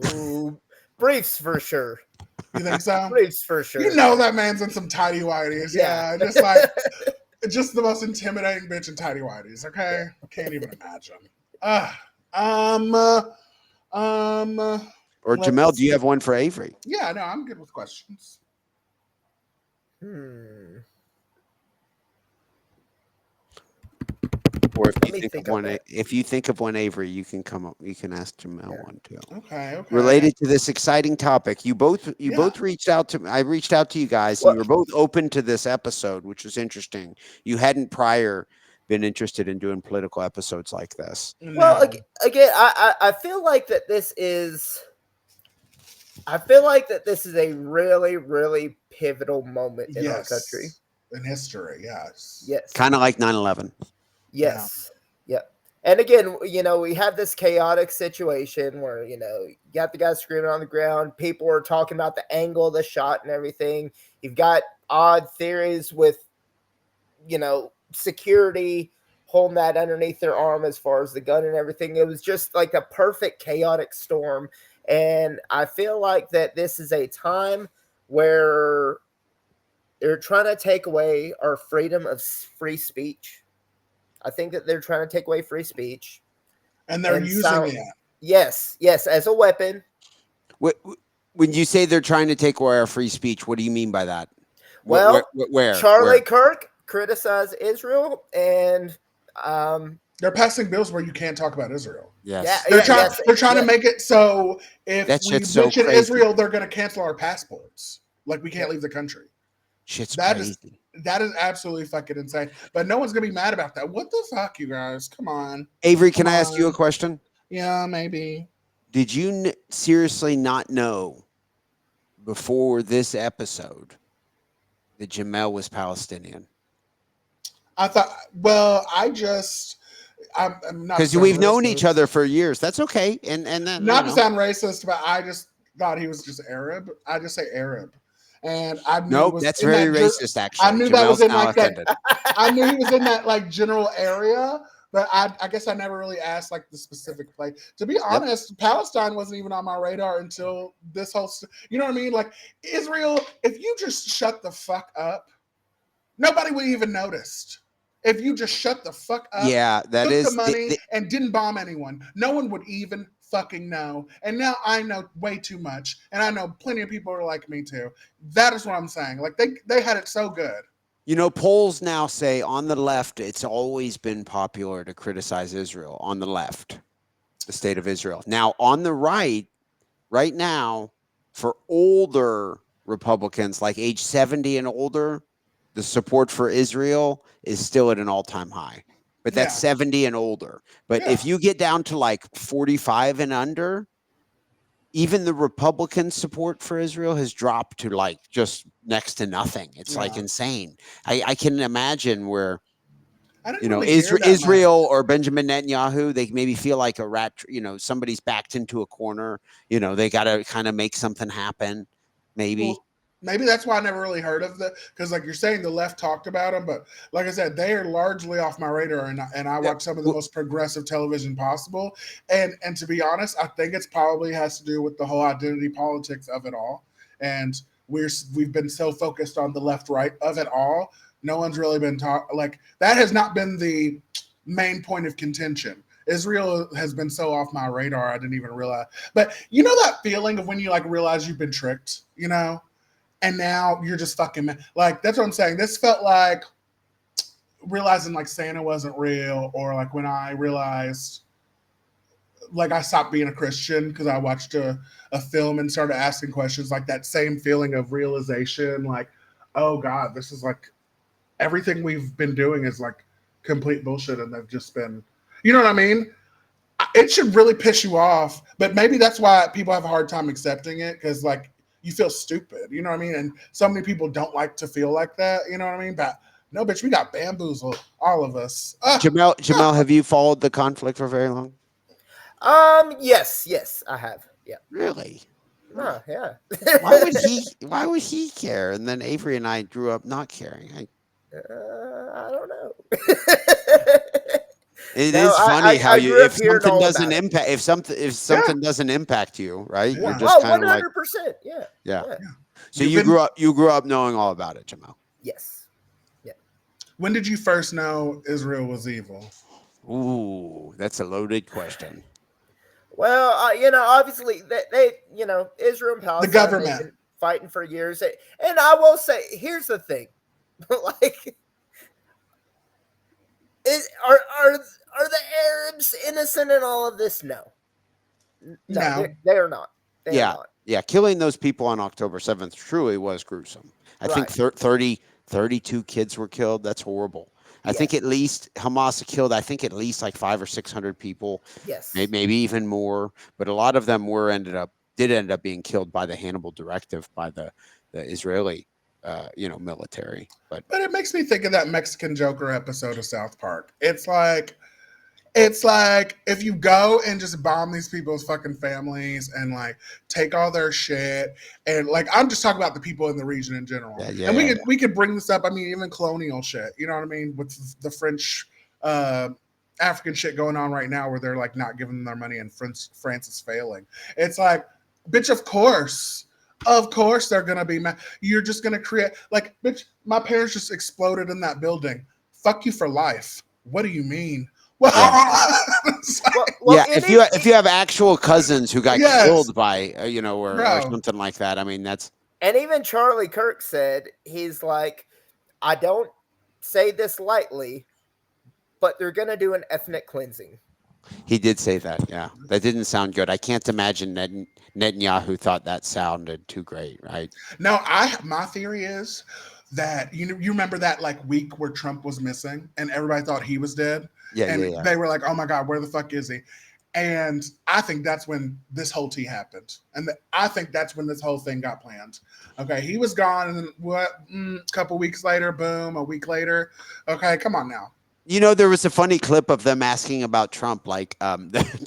Ooh, briefs for sure. You think so? Briefs for sure. You know that man's in some tidy whities. Yeah, just the most intimidating bitch in tidy whities. Okay, can't even imagine. Or Jamal, do you have one for Avery? Yeah, no, I'm good with questions. Or if you think of one, Avery, you can come up. You can ask Jamal one too. Okay. Related to this exciting topic, you both reached out to. I reached out to you guys, and you were both open to this episode, which was interesting. You hadn't prior been interested in doing political episodes like this. Well, again, I feel like that this is. I feel like that this is a really, really pivotal moment in our country. In history, yes. Yes. Kind of like 9/11. Yes. Yeah. And again, we have this chaotic situation where, you got the guy screaming on the ground. People are talking about the angle of the shot and everything. You've got odd theories with, security holding that underneath their arm as far as the gun and everything. It was just like a perfect chaotic storm. And I feel like that this is a time where they're trying to take away our freedom of free speech. I think that they're trying to take away free speech. And they're using it. Yes, as a weapon. When you say they're trying to take away our free speech, what do you mean by that? Well, where? Charlie Kirk criticized Israel, and they're passing bills where you can't talk about Israel. Yes. They're trying to make it so if we mention Israel, they're going to cancel our passports. Like we can't leave the country. Shit's crazy. That is absolutely fucking insane. But no one's going to be mad about that. What the fuck, you guys? Come on. Avery, can I ask you a question? Yeah, maybe. Did you seriously not know before this episode that Jamal was Palestinian? I thought, I'm not because we've known each other for years. That's okay. And then not to sound racist, but I just thought he was just Arab. I just say Arab. And I knew that's very racist, actually. I knew that was in like that. I knew he was in that like general area, But I guess I never really asked like the specific place. To be honest, Palestine wasn't even on my radar until this whole. You know what I mean? Like Israel, if you just shut the fuck up, nobody would even notice. If you just shut the fuck up, Yeah, that took the is money and didn't bomb anyone, no one would even fucking know. And now I know way too much, and I know plenty of people are like me too. That is what I'm saying. Like they had it so good. You know, polls now say on the left, it's always been popular to criticize Israel on the left, the state of Israel. Now, on the right now, for older Republicans, like age 70 and older, the support for Israel is still at an all-time high. But that's 70 and older. But if you get down to like 45 and under, even the Republican support for Israel has dropped to like just next to nothing. It's like insane. I can imagine where, you know, Israel or Benjamin Netanyahu, they maybe feel like a rat, you know, somebody's backed into a corner, you know, they got to kind of make something happen. Maybe. Well, maybe that's why I never really heard of because like you're saying, the left talked about them, but like I said, they are largely off my radar, and I watch some of the most progressive television possible. And to be honest, I think it's probably has to do with the whole identity politics of it all. And we've been so focused on the left right of it all. No one's really been like that has not been the main point of contention. Israel has been so off my radar, I didn't even realize. But you know that feeling of when you like realize you've been tricked, you know? And now you're just fucking like, that's what I'm saying. This felt like realizing like Santa wasn't real, or like when I realized like I stopped being a Christian because I watched a film and started asking questions, like that same feeling of realization, like, oh God, this is like everything we've been doing is like complete bullshit, and they've just been, you know what I mean? It should really piss you off, but maybe that's why people have a hard time accepting it, because like you feel stupid, you know what I mean? And so many people don't like to feel like that, you know what I mean? But no, bitch, we got bamboozled, all of us. Jamal, have you followed the conflict for very long? Yes, I have. Yeah. Really? Yeah. Why would he care? And then Avery and I grew up not caring. I don't know. It is funny how if something doesn't impact if something doesn't impact you, right? Yeah. You're just kind of 100%. like Yeah. So you grew up knowing all about it, Jamal. Yes. Yeah. When did you first know Israel was evil? Ooh, that's a loaded question. Well, you know, obviously they you know, Israel and Palestine, the government, been fighting for years, and I will say, here's the thing, like, are the Arabs innocent in all of this? No, they are not. They are not. Yeah, killing those people on October 7th truly was gruesome. I think 32 kids were killed. That's horrible. I think at least Hamas killed, at least like 500 or 600 people. Yes. Maybe even more. But a lot of them did end up being killed by the Hannibal Directive, by the Israeli, military. But it makes me think of that Mexican Joker episode of South Park. It's like if you go and just bomb these people's fucking families and like take all their shit, and like I'm just talking about the people in the region in general. And we could bring this up. I mean, even colonial shit. You know what I mean? With the French, African shit going on right now, where they're like not giving them their money, and France is failing. It's like, bitch, of course they're gonna be mad. You're just gonna create like, bitch, my parents just exploded in that building. Fuck you for life. What do you mean? Well, if you have actual cousins who got killed by or something like that, I mean that's. And even Charlie Kirk said, he's like, I don't say this lightly, but they're gonna do an ethnic cleansing. He did say that. Yeah, that didn't sound good. I can't imagine Netanyahu thought that sounded too great, right? No, my theory is that you remember that like week where Trump was missing and everybody thought he was dead. They were like, oh my God, where the fuck is he? And I think that's when this whole tea happened. And I think that's when this whole thing got planned. Okay, he was gone, and then a couple weeks later, boom, a week later. Okay, come on now. You know, there was a funny clip of them asking about Trump, like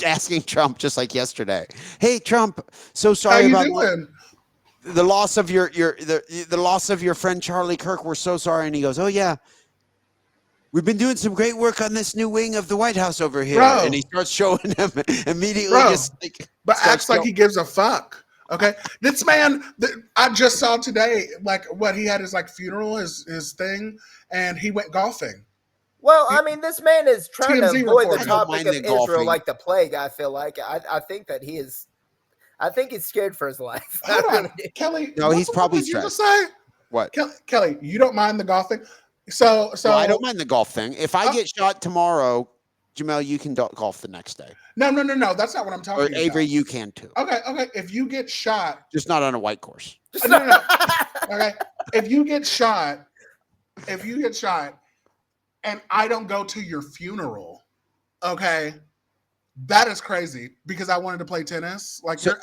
asking Trump just like yesterday. Hey, Trump, so sorry about the loss of the loss of your friend Charlie Kirk. We're so sorry. And he goes, oh yeah. we've been doing some great work on this new wing of the White House over here. Bro. And he starts showing them immediately. Bro, Just like, but starts acts like he gives a fuck. Okay, this man, I just saw today, like what he had his like funeral, his thing, and he went golfing. Well, I mean, this man is trying to TMZ avoid the reported. topic of the Israel golfing. like the plague. I feel like I think that he is. I think he's scared for his life. I Hold on, really do. Kelly. No, what he's the fuck probably did you just stressed. say? What? Kelly, you don't mind the golfing? So Well, I don't mind the golf thing. If I get shot tomorrow, Jamal, you can golf the next day. No. That's not what I'm talking Or about. Avery, you can too. Okay. If you get shot, Just not on a white course. no. Okay. If you get shot, and I don't go to your funeral, okay, that is crazy because I wanted to play tennis. Like, so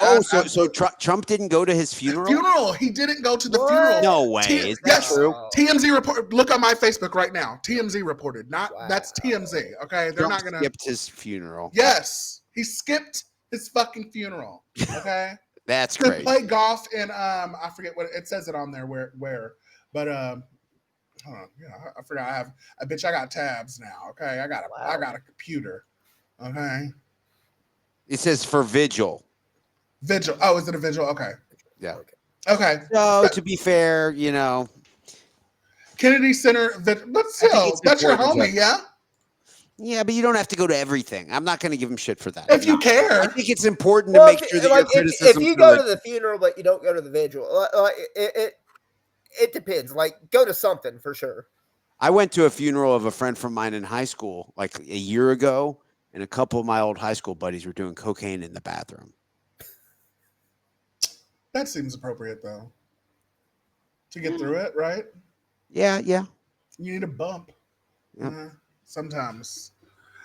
Trump didn't go to his funeral? Funeral. He didn't go to the What? funeral. No way. Is that true? TMZ report. Look on my Facebook right now. TMZ reported. Not Wow. That's TMZ. Okay, they're Trump not gonna. skipped his funeral. Yes, he skipped his fucking funeral. Okay. That's To great. play golf in I forget what it says it on there where but hold on, I forgot I got tabs now. Okay, I got a computer. Okay, It says for vigil. vigil. Oh, is it a vigil? Okay, Yeah. okay. So to be fair, Kennedy Center. But still, that's your homie, yeah. Yeah, but you don't have to go to everything. I'm not going to give him shit for that. If you care, I think it's important to make sure that your criticism. If you go to the funeral but you don't go to the vigil, it depends. Like, go to something for sure. I went to a funeral of a friend from mine in high school like a year ago, and a couple of my old high school buddies were doing cocaine in the bathroom. that seems appropriate though. To get through it, right? Yeah. You need a bump. Yep. Sometimes.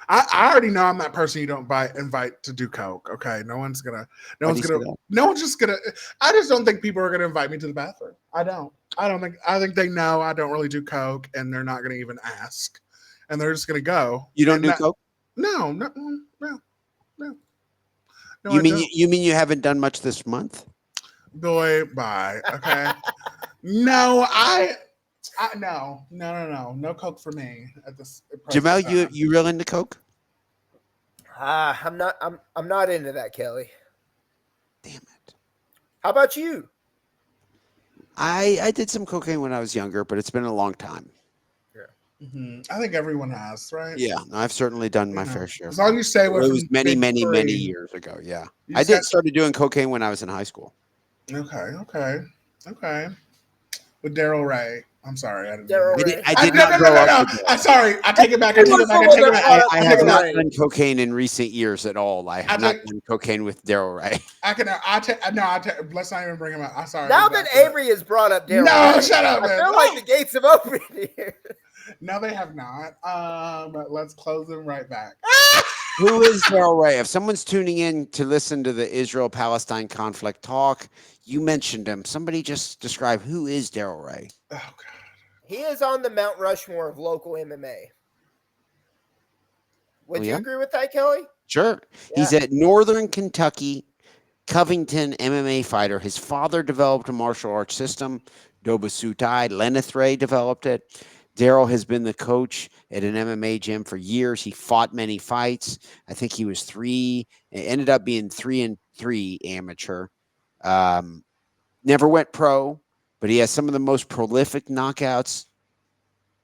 I already know I'm that person you don't invite to do coke. Okay, no one's just gonna. I just don't think people are gonna invite me to the bathroom. I think they know I don't really do coke, and they're not gonna even ask, and they're just gonna go. You don't do coke? No. You mean you haven't done much this month? Boy, bye. Okay. No, no coke for me at this. Jamal, you real into coke? I'm not into that, Kelly. Damn it. How about you? I did some cocaine when I was younger, but it's been a long time. Yeah. Mm-hmm. I think everyone has, right? Yeah, I've certainly done my fair share. As long as you say it was many years ago. Yeah, I started doing cocaine when I was in high school. Okay. With Daryl Ray. I'm sorry. I did not grow up. I'm sorry. I take it back. I have not done cocaine in recent years at all. I have not done cocaine with Daryl Ray. Let's not even bring him up. I'm sorry. Now that Avery has brought up Daryl No, Ray, shut up, man. I feel like the gates have opened here. No, they have not. But let's close them right back. Who is Daryl Ray? If someone's tuning in to listen to the Israel-Palestine conflict talk, you mentioned him. Somebody just describe who is Daryl Ray. Oh, God. He is on the Mount Rushmore of local MMA. Would you agree with that, Kelly? Sure. Yeah. He's a Northern Kentucky Covington MMA fighter. His father developed a martial arts system. Dobasutai Lenneth Ray developed it. Daryl has been the coach at an MMA gym for years. He fought many fights. I think he was ended up being 3-3 amateur. Never went pro, but he has some of the most prolific knockouts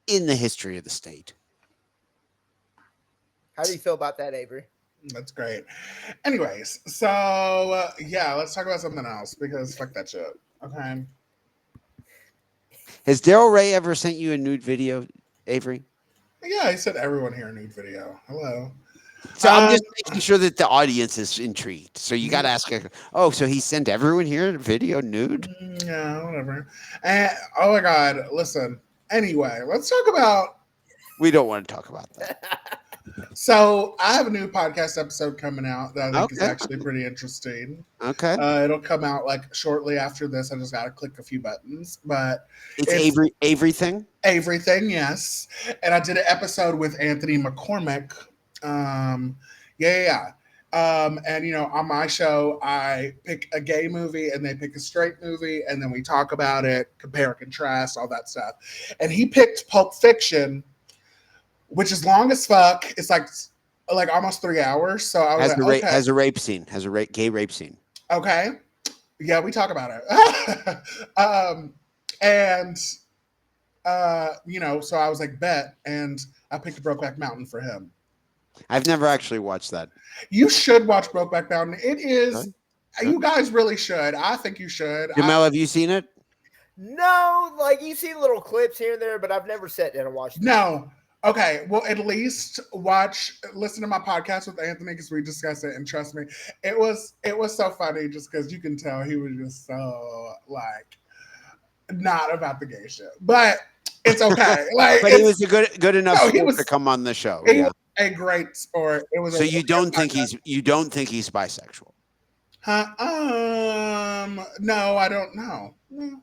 in the history of the state. How do you feel about that, Avery? That's great. Anyways, so let's talk about something else because fuck that shit. Okay. Has Daryl Ray ever sent you a nude video, Avery? Yeah, he sent everyone here a nude video. Hello. So I'm just making sure that the audience is intrigued. So you got to ask, so he sent everyone here a video nude? Yeah, whatever. And, oh my God, listen. Anyway, let's talk about. We don't want to talk about that. So I have a new podcast episode coming out that I think is actually pretty interesting. Okay. It'll come out like shortly after this. I just got to click a few buttons, but it's Averything? Averything, yes. And I did an episode with Anthony McCormick. And on my show, I pick a gay movie and they pick a straight movie, and then we talk about it, compare, contrast, all that stuff. And he picked Pulp Fiction, which is long as fuck. It's like almost 3 hours. So I was like, okay, has a rape scene, gay rape scene. Okay, yeah, we talk about it. And so I was like, bet, and I picked Brokeback Mountain for him. I've never actually watched that. You should watch Brokeback Mountain. It is. You guys really should. I think you should. Jamal, have you seen it? No, like you see little clips here and there, but I've never sat down and watched it. No. Okay, well, at least listen to my podcast with Anthony because we discussed it, and trust me, it was so funny just because you can tell he was just so like not about the gay shit, but it's okay. Like, but he was a good enough sport to come on the show. He was a great sport. It was. So you don't think he's bisexual? Huh? No, I don't know. No.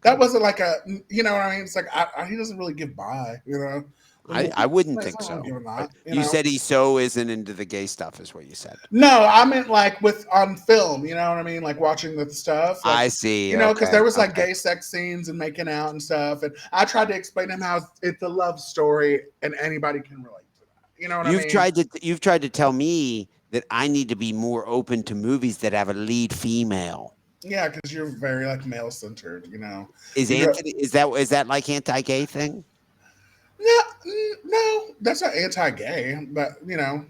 That wasn't like you know what I mean? It's like he doesn't really give by, you know. I wouldn't think so. You said he so isn't into the gay stuff, is what you said. No, I meant like on film, you know what I mean? Like watching the stuff. Like, I see. You know, because there was like gay sex scenes and making out and stuff, and I tried to explain to him how it's a love story and anybody can relate to that. You know what I mean? You've tried to tell me that I need to be more open to movies that have a lead female. Yeah, because you're very like male centered, you know. Is that like anti-gay thing? No, that's not anti-gay. But you know,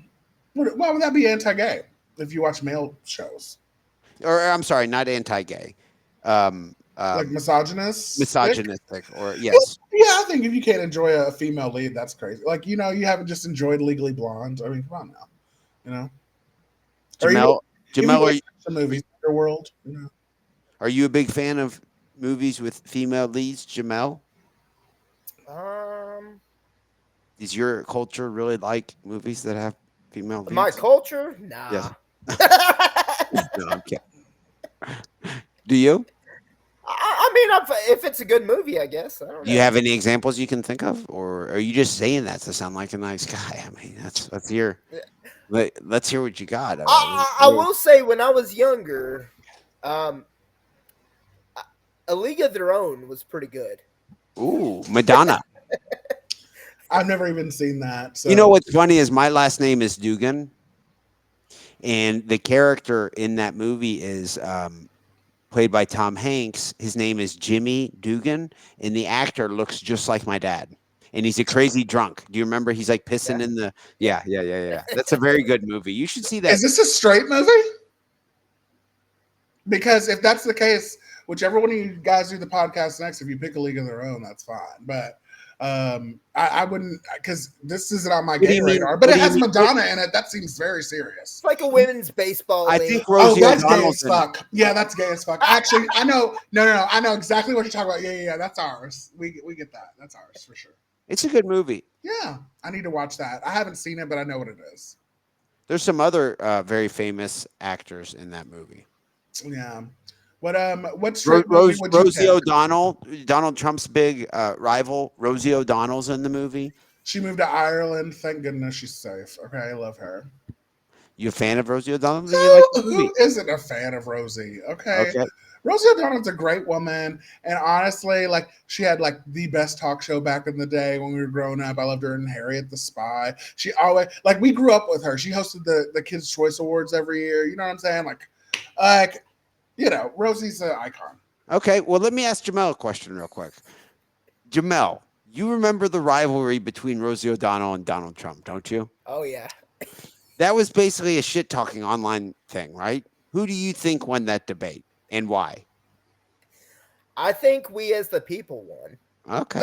why would that be anti-gay if you watch male shows? Or I'm sorry, not anti-gay. Like misogynistic, or yes. Yeah, I think if you can't enjoy a female lead, that's crazy. Like you haven't just enjoyed Legally Blonde. I mean, come on now, you know. Jamal, are you the movies World? You know? Are you a big fan of movies with female leads, Jamal? Does your culture really like movies that have female leads? My culture? Nah. Yes. No, I'm kidding. Do you? I mean, if it's a good movie, I guess. I don't know. Do you have any examples you can think of, or are you just saying that to sound like a nice guy? I mean, let's hear what you got. I will say, when I was younger, A League of Their Own was pretty good. Ooh, Madonna. I've never even seen that. So. You know what's funny is my last name is Dugan, and the character in that movie is played by Tom Hanks. His name is Jimmy Dugan, and the actor looks just like my dad. And he's a crazy drunk. Do you remember? He's like pissing in the... Yeah. That's a very good movie. You should see that. Is this a straight movie? Because if that's the case, whichever one of you guys do the podcast next, if you pick A League of Their Own, that's fine. But I wouldn't, because this isn't on my gay radar. But it has Madonna in it. That seems very serious. It's like a women's baseball league. I think Rosie that's O'Donnell's gay as fuck. Yeah, that's gay as fuck. Actually, I know. No, I know exactly what you're talking about. Yeah. That's ours. We get that. That's ours for sure. It's a good movie. Yeah, I need to watch that. I haven't seen it, but I know what it is. There's some other very famous actors in that movie. Yeah. What's Rosie O'Donnell, Donald Trump's big rival? Rosie O'Donnell's in the movie. She moved to Ireland. Thank goodness she's safe. Okay, I love her. You a fan of Rosie O'Donnell? Who isn't a fan of Rosie? Okay. Rosie O'Donnell's a great woman, and honestly, like she had like the best talk show back in the day when we were growing up. I loved her in Harriet the Spy. She always we grew up with her. She hosted the Kids' Choice Awards every year. You know what I'm saying? Like Rosie's an icon. Okay, well, let me ask Jamel a question real quick. Jamel, you remember the rivalry between Rosie O'Donnell and Donald Trump, don't you? Oh yeah. That was basically a shit talking online thing, right? Who do you think won that debate? And why? I think we as the people won. Okay.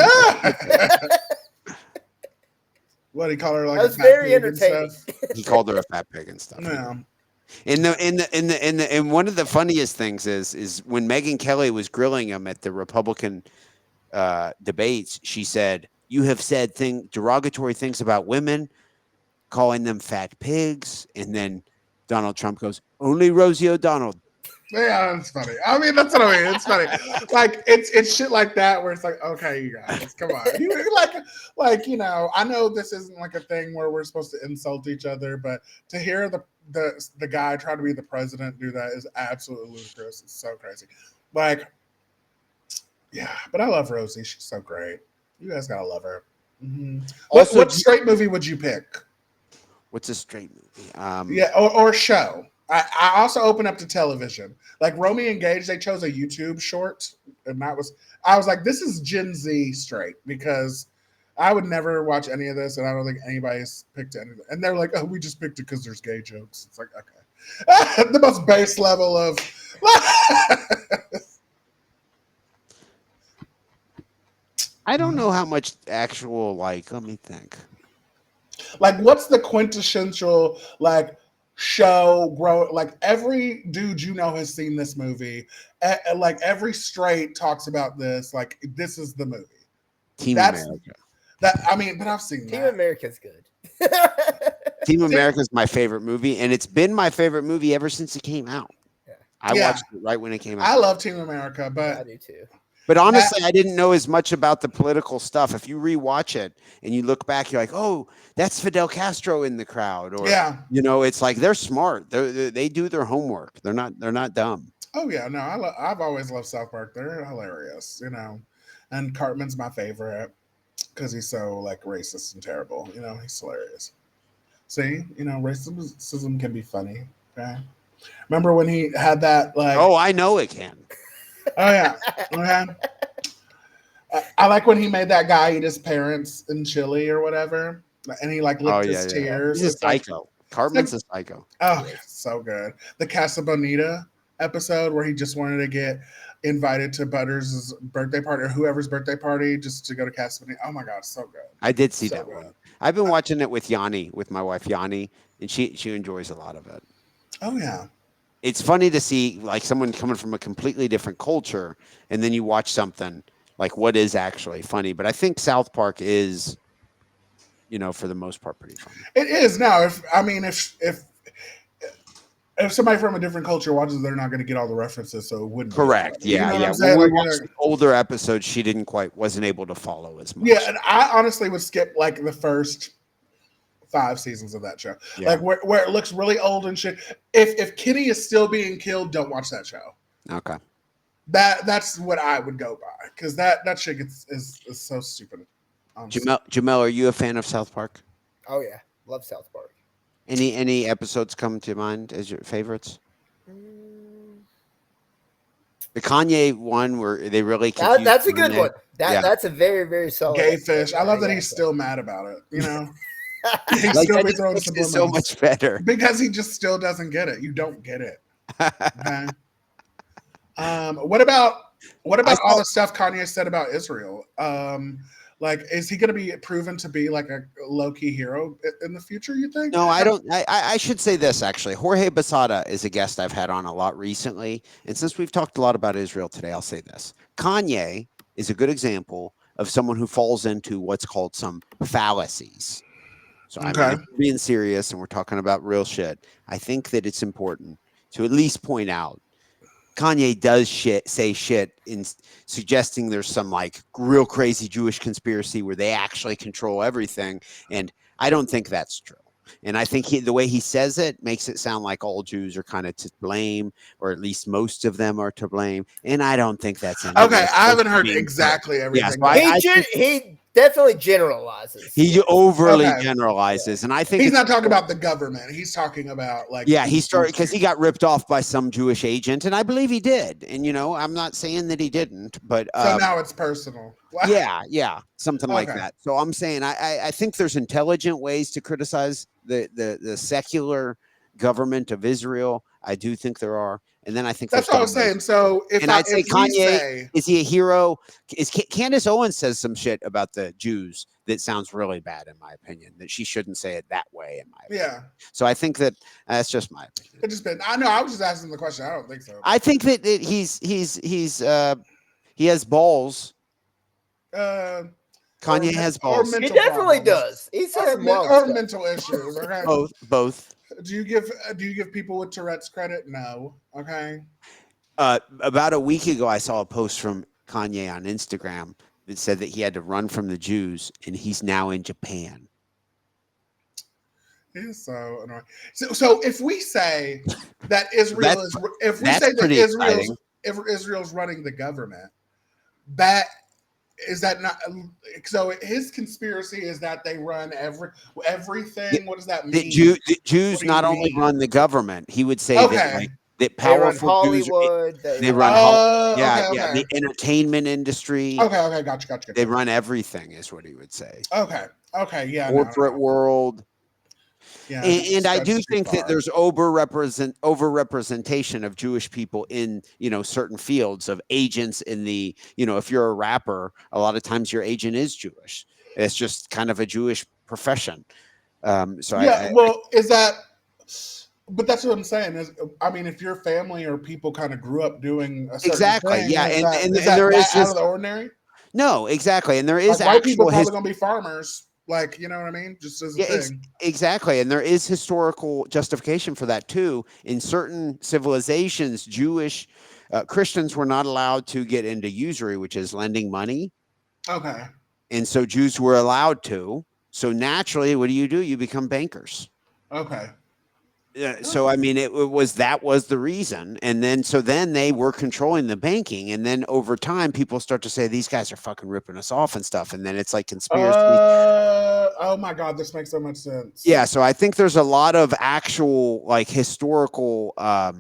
What did he call her? Like that was very entertaining. He called her a fat pig and stuff. Yeah. And one of the funniest things is when Megyn Kelly was grilling him at the Republican debates, she said, "You have said derogatory things about women, calling them fat pigs," and then Donald Trump goes, "Only Rosie O'Donnell." Yeah, that's funny. I mean, that's what I mean. It's funny. Like it's shit like that where it's like, okay, you guys, come on. I know this isn't like a thing where we're supposed to insult each other, but to hear the guy try to be the president do that is absolutely ludicrous. It's so crazy. Like, yeah, but I love Rosie. She's so great. You guys gotta love her. Mm-hmm. Also, What straight movie would you pick? what's a straight movie? Yeah, or show. I also open up to television. Like Romy Engage, they chose a YouTube short, and I was like, this is Gen Z straight because I would never watch any of this, and I don't think anybody's picked anything. And they're like, oh, we just picked it because there's gay jokes. It's like, okay, the most base level of. I don't know how much actual like. Let me think. Like, what's the quintessential like show? Like every dude you know has seen this movie. Like every straight talks about this. Like this is the movie. Team That's America. I mean, but I've seen Team that. America's good. Team America is my favorite movie, and it's been my favorite movie ever since it came out. Yeah. I watched it right when it came out. I love Team America, but I do too. But honestly, I didn't know as much about the political stuff. If you rewatch it and you look back, you're like, oh, that's Fidel Castro in the crowd. Or, it's like they're smart. They do their homework. They're not dumb. Oh, yeah. No, I've always loved South Park. They're hilarious, And Cartman's my favorite because he's so, like, racist and terrible. He's hilarious. See? Racism can be funny. Okay? Remember when he had that, like... Oh, I know it can. Oh, yeah. Okay. I like when he made that guy eat his parents in Chile or whatever, and he like licked his tears. He's a psycho. Cartman's a psycho. Oh, so good. The Casa Bonita episode where he just wanted to get invited to Butters' birthday party or whoever's birthday party just to go to Casa Bonita. Oh my God, so good. I did see that one. I've been watching it with Yanni, with my wife Yanni, and she enjoys a lot of it. Oh yeah. It's funny to see like someone coming from a completely different culture, and then you watch something like what is actually funny. But I think South Park is, for the most part, pretty funny. It is now. If somebody from a different culture watches, they're not going to get all the references, so it wouldn't. Correct. Yeah. When we watched the older episodes, she wasn't able to follow as much. Yeah, and I honestly would skip like the first 5 seasons of that show, like where it looks really old and shit. If Kitty is still being killed, don't watch that show. Okay, that's what I would go by because that shit is so stupid. Jamel, are you a fan of South Park? Oh yeah, love South Park. Any episodes come to mind as your favorites? The Kanye one where they really that's a good one. That's a very, very solid. Gay fish. I love that he's still mad about it. He's like still be throwing so much better because he just still doesn't get it. You don't get it. Okay. What about all the stuff Kanye said about Israel? Like, is he going to be proven to be like a low-key hero in the future, you think? No, I don't. I should say this, actually. Jorge Basada is a guest I've had on a lot recently. And since we've talked a lot about Israel today, I'll say this. Kanye is a good example of someone who falls into what's called some fallacies. So I'm being serious and we're talking about real shit. I think that it's important to at least point out Kanye does say shit in suggesting there's some like real crazy Jewish conspiracy where they actually control everything. And I don't think that's true. And I think the way he says it makes it sound like all Jews are kind of to blame, or at least most of them are to blame. And I don't think that's okay. I haven't heard exactly everything. He definitely generalizes. He overly generalizes, and I think he's not talking about the government. He's talking about like he started because he got ripped off by some Jewish agent, and I believe he did. And I'm not saying that he didn't, but so now it's personal. Yeah, something like that. So I'm saying I think there's intelligent ways to criticize the secular government of Israel. I do think there are. And then I think that's what I was saying. So I'd say Kanye, is he a hero? Candace Owens says some shit about the Jews that sounds really bad, in my opinion, that she shouldn't say it that way, in my opinion. Yeah. So I think that's just my opinion. I know. I was just asking the question. I don't think so. I think that he has balls. Kanye has balls. He definitely does. He says mental issues. Okay? Both. Do you give people with Tourette's credit? No. Okay. About a week ago, I saw a post from Kanye on Instagram that said that he had to run from the Jews, and he's now in Japan. It is so annoying. So if we say that Israel Israel's running the government, that is that not so? His conspiracy is that they run everything. What does that mean? The What Jews do you not only mean? run the government, he would say that Okay. like that They run powerful Jews, Hollywood. They they run. run, yeah, Okay. yeah, Okay. the entertainment industry, Okay. Gotcha. they run everything, is what he would say. Okay. Yeah. Corporate No. world. Yeah. And, This is and I do stretched too think that far. there's overrepresentation of Jewish people in, certain fields of agents in the, if you're a rapper, a lot of times your agent is Jewish. It's just kind of a Jewish profession. So Yeah. Well, is that? But that's what I'm saying. Is I mean, if your family or people kind of grew up doing a certain exactly, thing, yeah, is and, that and is and that there is that out of just the ordinary? no, exactly, and there is Like white people actual probably gonna be farmers. Like you know what I mean? Just as a yeah, thing. exactly. And there is historical justification for that too. In certain civilizations, Jewish Christians were not allowed to get into usury, which is lending money. Okay. And so Jews were allowed to. So naturally, what do? You become bankers. Okay. So I mean, that was the reason, and then they were controlling the banking, and then over time, people start to say these guys are fucking ripping us off and stuff, and then it's like conspiracy. Oh my God, this makes so much sense. Yeah, so I think there's a lot of actual like historical I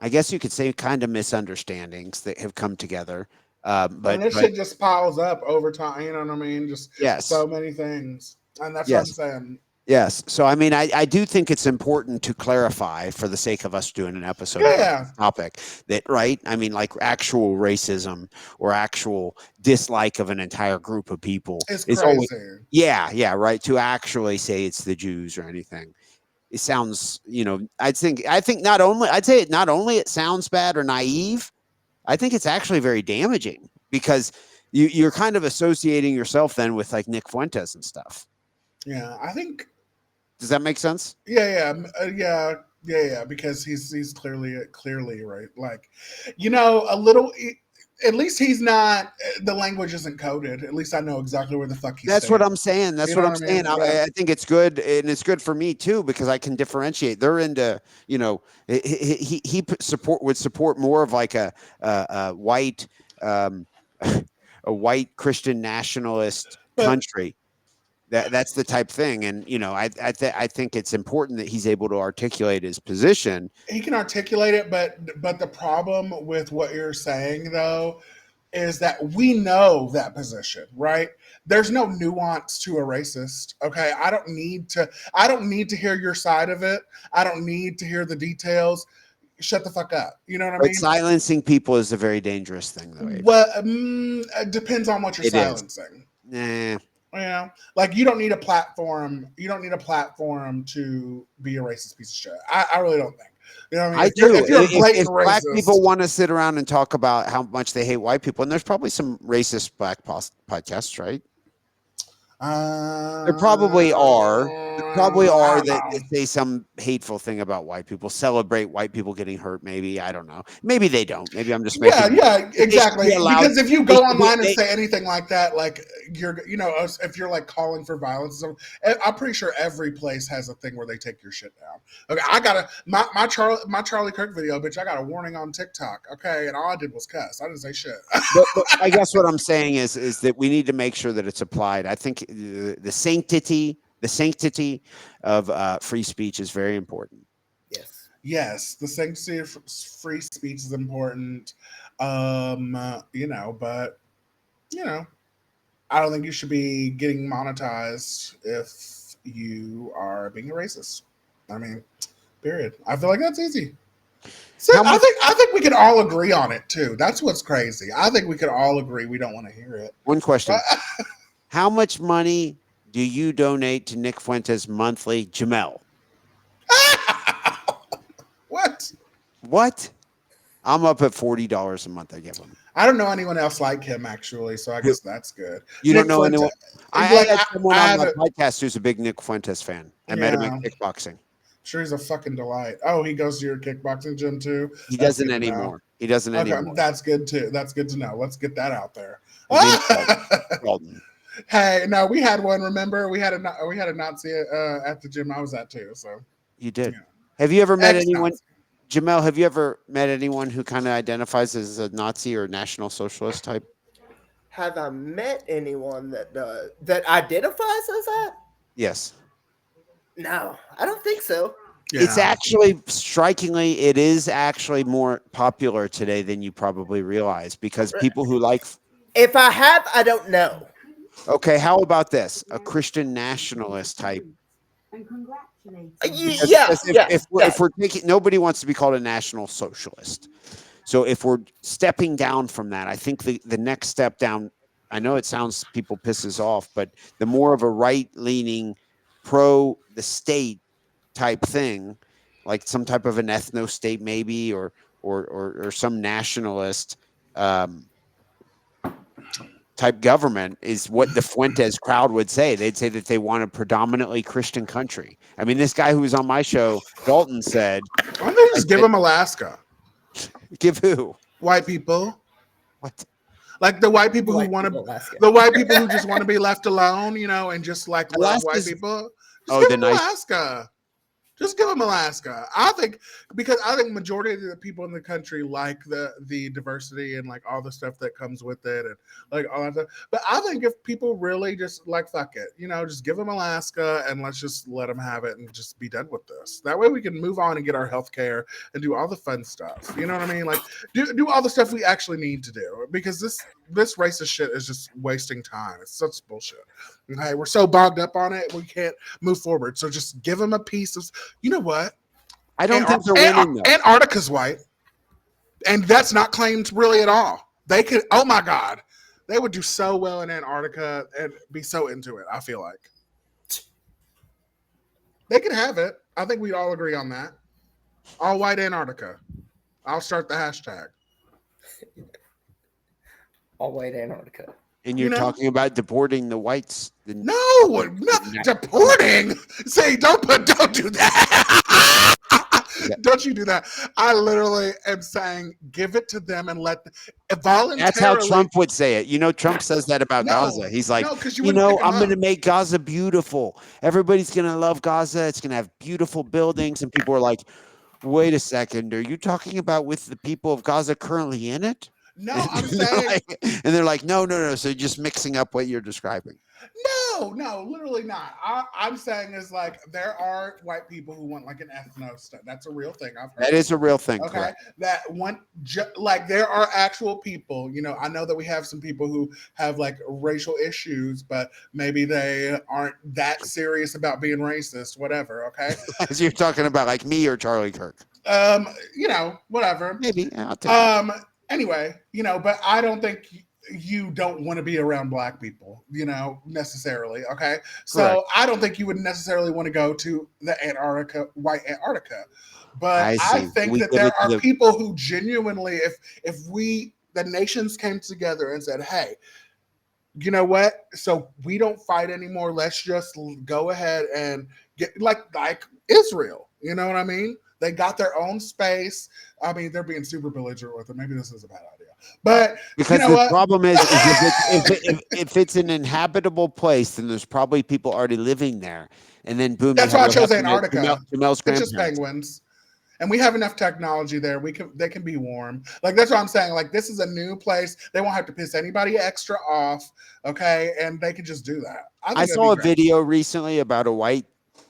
guess you could say kind of misunderstandings that have come together. And this But shit just piles up over time. You know what I mean? Just yes. so many things, and that's what I'm Yes. saying. Yes. So I mean I do think it's important to clarify for the sake of us doing an episode about Yeah, this topic that right? I mean like actual racism or actual dislike of an entire group of people it's is always crazy. yeah, right. To actually say it's the Jews or anything. It sounds, I think not only I'd say it not only it sounds bad or naive, I think it's actually very damaging because you're kind of associating yourself then with like Nick Fuentes and stuff. Yeah, I think. Does that make sense? Yeah. Because he's clearly right. Like, a little. At least he's not. The language isn't coded. At least I know exactly where the fuck he's. That's what I'm saying. That's You what know I'm what I mean? saying. I think it's good, and it's good for me too because I can differentiate. They're into, he would support more of like a white, a white Christian nationalist But country. That's the type thing, and I think it's important that he's able to articulate his position. he can articulate it, but the problem with what you're saying though is that we know that position, right? There's no nuance to a racist. Okay. I don't need to hear your side of it. I don't need to hear the details. Shut the fuck up. You know what I But mean? silencing people is a very dangerous thing, though. Avery. Well, it depends on what you're It is. silencing. Nah. Like you don't need a platform. You don't need a platform to be a racist piece of shit. I really don't think. You know what I mean? I If you're, do. if you're a blatant If black racist, people want to sit around and talk about how much they hate white people, and there's probably some racist black podcasts, right? There probably are. There probably I are don't that, know. that say some hateful thing about white people, celebrate white people getting hurt. Maybe I don't know. Maybe they don't. Maybe I'm just making. Yeah, They should exactly. be allowed. Because if you They go should be. online and say anything like that, like if you're like calling for violence, I'm pretty sure every place has a thing where they take your shit down. Okay, I got my Charlie Kirk video, bitch. I got a warning on TikTok. Okay, and all I did was cuss. I didn't say shit. But I guess what I'm saying is that we need to make sure that it's applied. I think the sanctity of free speech is very important. Yes, the sanctity of free speech is important. But I don't think you should be getting monetized if you are being a racist. I mean, period. I feel like that's easy. So I think we can all agree on it too. That's what's crazy. I think we could all agree we don't want to hear it. One question: how much money do you donate to Nick Fuentes monthly, Jamal? What? What? I'm up at $40 a month. I give him. I don't know anyone else like him actually, so I guess that's good. You Nick don't know Fuentes, anyone? I had someone on my podcast who's a big Nick Fuentes fan. I met him at kickboxing. Sure, he's a fucking delight. Oh, he goes to your kickboxing gym too. He doesn't anymore. He doesn't anymore. That's good too. That's good to know. Let's get that out there. Hey, no, we had one. Remember, we had a Nazi at the gym I was at too. So you did. Yeah. Have you ever met anyone, Jamel? Have you ever met anyone who kind of identifies as a Nazi or National Socialist type? Have I met anyone that that identifies as that? Yes. No, I don't think so. It's Yeah. actually strikingly, it is actually more popular today than you probably realize because people who like. If I have, I don't know. Okay, how about this? A Christian nationalist type. Yeah, Because yeah, yeah. if we're taking, nobody wants to be called a national socialist. So if we're stepping down from that, I think the next step down, I know it sounds people pisses off, but the more of a right leaning pro the state type thing, like some type of an ethno state maybe, or some nationalist type government is what the Fuentes crowd would say. They'd say that they want a predominantly Christian country. I mean, this guy who was on my show, Dalton, said, Why don't they I just give said, them Alaska? give who? White people. What? Like the white people who White want people, to, Alaska. the white people who just want to be left alone, and just like love white Alaska's, people. Just oh, give the them nice. Alaska. Just give them Alaska. I think because I think majority of the people in the country like the diversity and like all the stuff that comes with it and like all that stuff. But I think if people really just like fuck it, just give them Alaska and let's just let them have it and just be done with this. That way we can move on and get our health care and do all the fun stuff. You know what I mean? Like do all the stuff we actually need to do because this racist shit is just wasting time. It's such bullshit. Okay, we're so bogged up on it, we can't move forward. So just give them a piece of. You know what? I don't think they're winning though. Antarctica's white, and that's not claimed really at all. They could. Oh my god, they would do so well in Antarctica and be so into it. I feel like they could have it. I think we'd all agree on that. All white Antarctica. I'll start the hashtag. All white Antarctica. And you're talking about deporting the whites. No, deporting. Say, don't do that. Don't you do that. I literally am saying give it to them and let them voluntarily. That's how Trump would say it. Trump says that about Gaza. He's like, I'm going to make Gaza beautiful. Everybody's going to love Gaza. It's going to have beautiful buildings. And people are like, wait a second. Are you talking about with the people of Gaza currently in it? No, I'm saying. And they're like, no. So just mixing up what you're describing. No, literally not. I'm saying is like there are white people who want like an ethno stuff. That's a real thing. I've heard. That is a real thing. Okay, correct. that one like there are actual people. I know that we have some people who have like racial issues, but maybe they aren't that serious about being racist. Whatever. Okay. As you're talking about like me or Charlie Kirk. Whatever. Maybe. I'll take it. Anyway, but I don't think you don't want to be around black people, necessarily. Okay. So Correct. I don't think you would necessarily want to go to the white Antarctica. But I think that there are people who genuinely, if the nations came together and said, hey, you know what? So we don't fight anymore. Let's just go ahead and get like Israel. You know what I mean? They got their own space. I mean, they're being super belligerent with it. Maybe this is a bad idea. But because the problem is if it's an inhabitable place, then there's probably people already living there. And then boom. That's why I chose Antarctica. Jamal's it's just penguins. And we have enough technology there. They can be warm. Like that's what I'm saying. Like this is a new place. They won't have to piss anybody extra off. Okay. And they can just do that. I saw a video recently about a white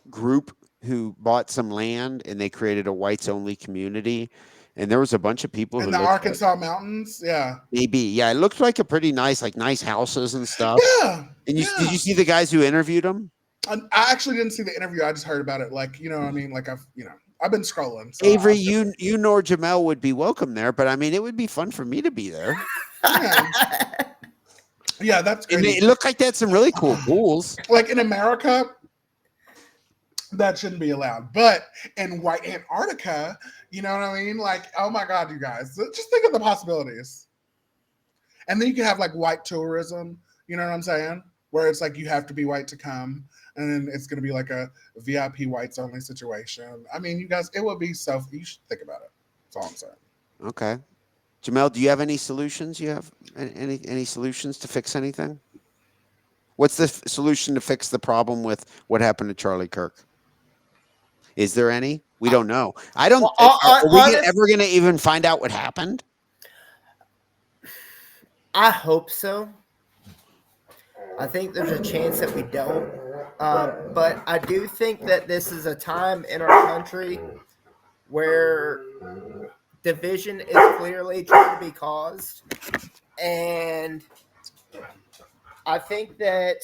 group who bought some land and they created a whites only community. And there was a bunch of people in the Arkansas mountains. Yeah. Maybe. Yeah. It looked like a pretty nice houses and stuff. Yeah. And did you see the guys who interviewed them? I actually didn't see the interview. I just heard about it. Like, you know what I mean? Like I've been scrolling. So Avery, you nor Jamal would be welcome there, but I mean, it would be fun for me to be there. Yeah, that's great. And it looked like they had some really cool pools. Like in America, that shouldn't be allowed. But in white Antarctica, you know what I mean? Like, oh my God, you guys, just think of the possibilities. And then you can have like white tourism, you know what I'm saying? Where it's like you have to be white to come. And then it's going to be like a VIP whites only situation. I mean, you guys, it would be you should think about it. That's all I'm saying. Okay. Jamal, do you have any solutions? You have any solutions to fix anything? What's the solution to fix the problem with what happened to Charlie Kirk? Is there any? We don't know. I don't. Are we ever going to even find out what happened? I hope so. I think there's a chance that we don't. But I do think that this is a time in our country where division is clearly trying to be caused. And I think that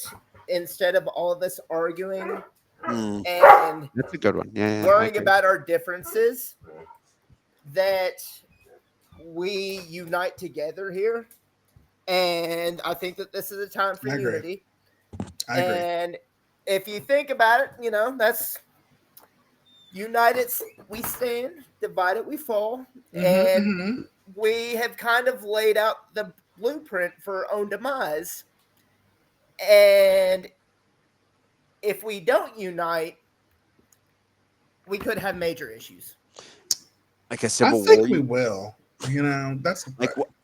instead of all of us arguing and That's a good one. Yeah, worrying about our differences, that we unite together here. And I think that this is a time for unity. I agree. And if you think about it, that's united we stand, divided we fall. And we have kind of laid out the blueprint for our own demise. And if we don't unite, we could have major issues. Like a civil war. I think we will. That's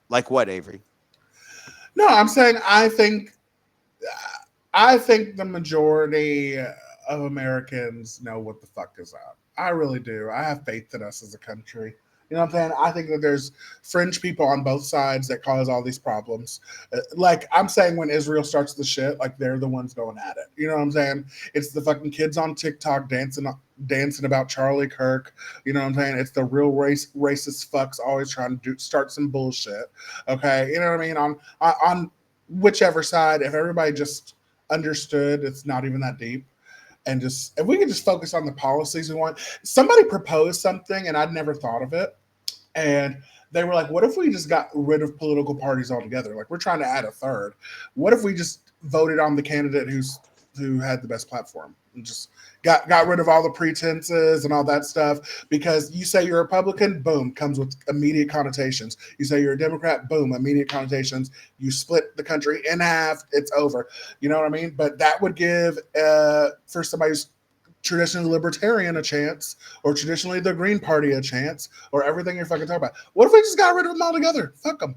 like what, Avery? No, I'm saying I think the majority of Americans know what the fuck is up. I really do. I have faith in us as a country. You know what I'm saying? I think that there's fringe people on both sides that cause all these problems. Like I'm saying, when Israel starts the shit, like they're the ones going at it. You know what I'm saying? It's the fucking kids on TikTok dancing about Charlie Kirk. You know what I'm saying? It's the real racist fucks always trying to start some bullshit. Okay, you know what I mean? On whichever side, if everybody just understood, it's not even that deep. And just if we could just focus on the policies we want. Somebody proposed something, and I'd never thought of it. And they were like, what if we just got rid of political parties altogether? Like, we're trying to add a third. What if we just voted on the candidate who had the best platform and just got rid of all the pretenses and all that stuff? Because you say you're a Republican, boom, comes with immediate connotations. You say you're a Democrat, boom, immediate connotations. You split the country in half, it's over. You know what I mean? But that would give, for somebody who's traditionally libertarian a chance, or traditionally the Green Party a chance, or everything you're fucking talking about. What if we just got rid of them all together? Fuck them.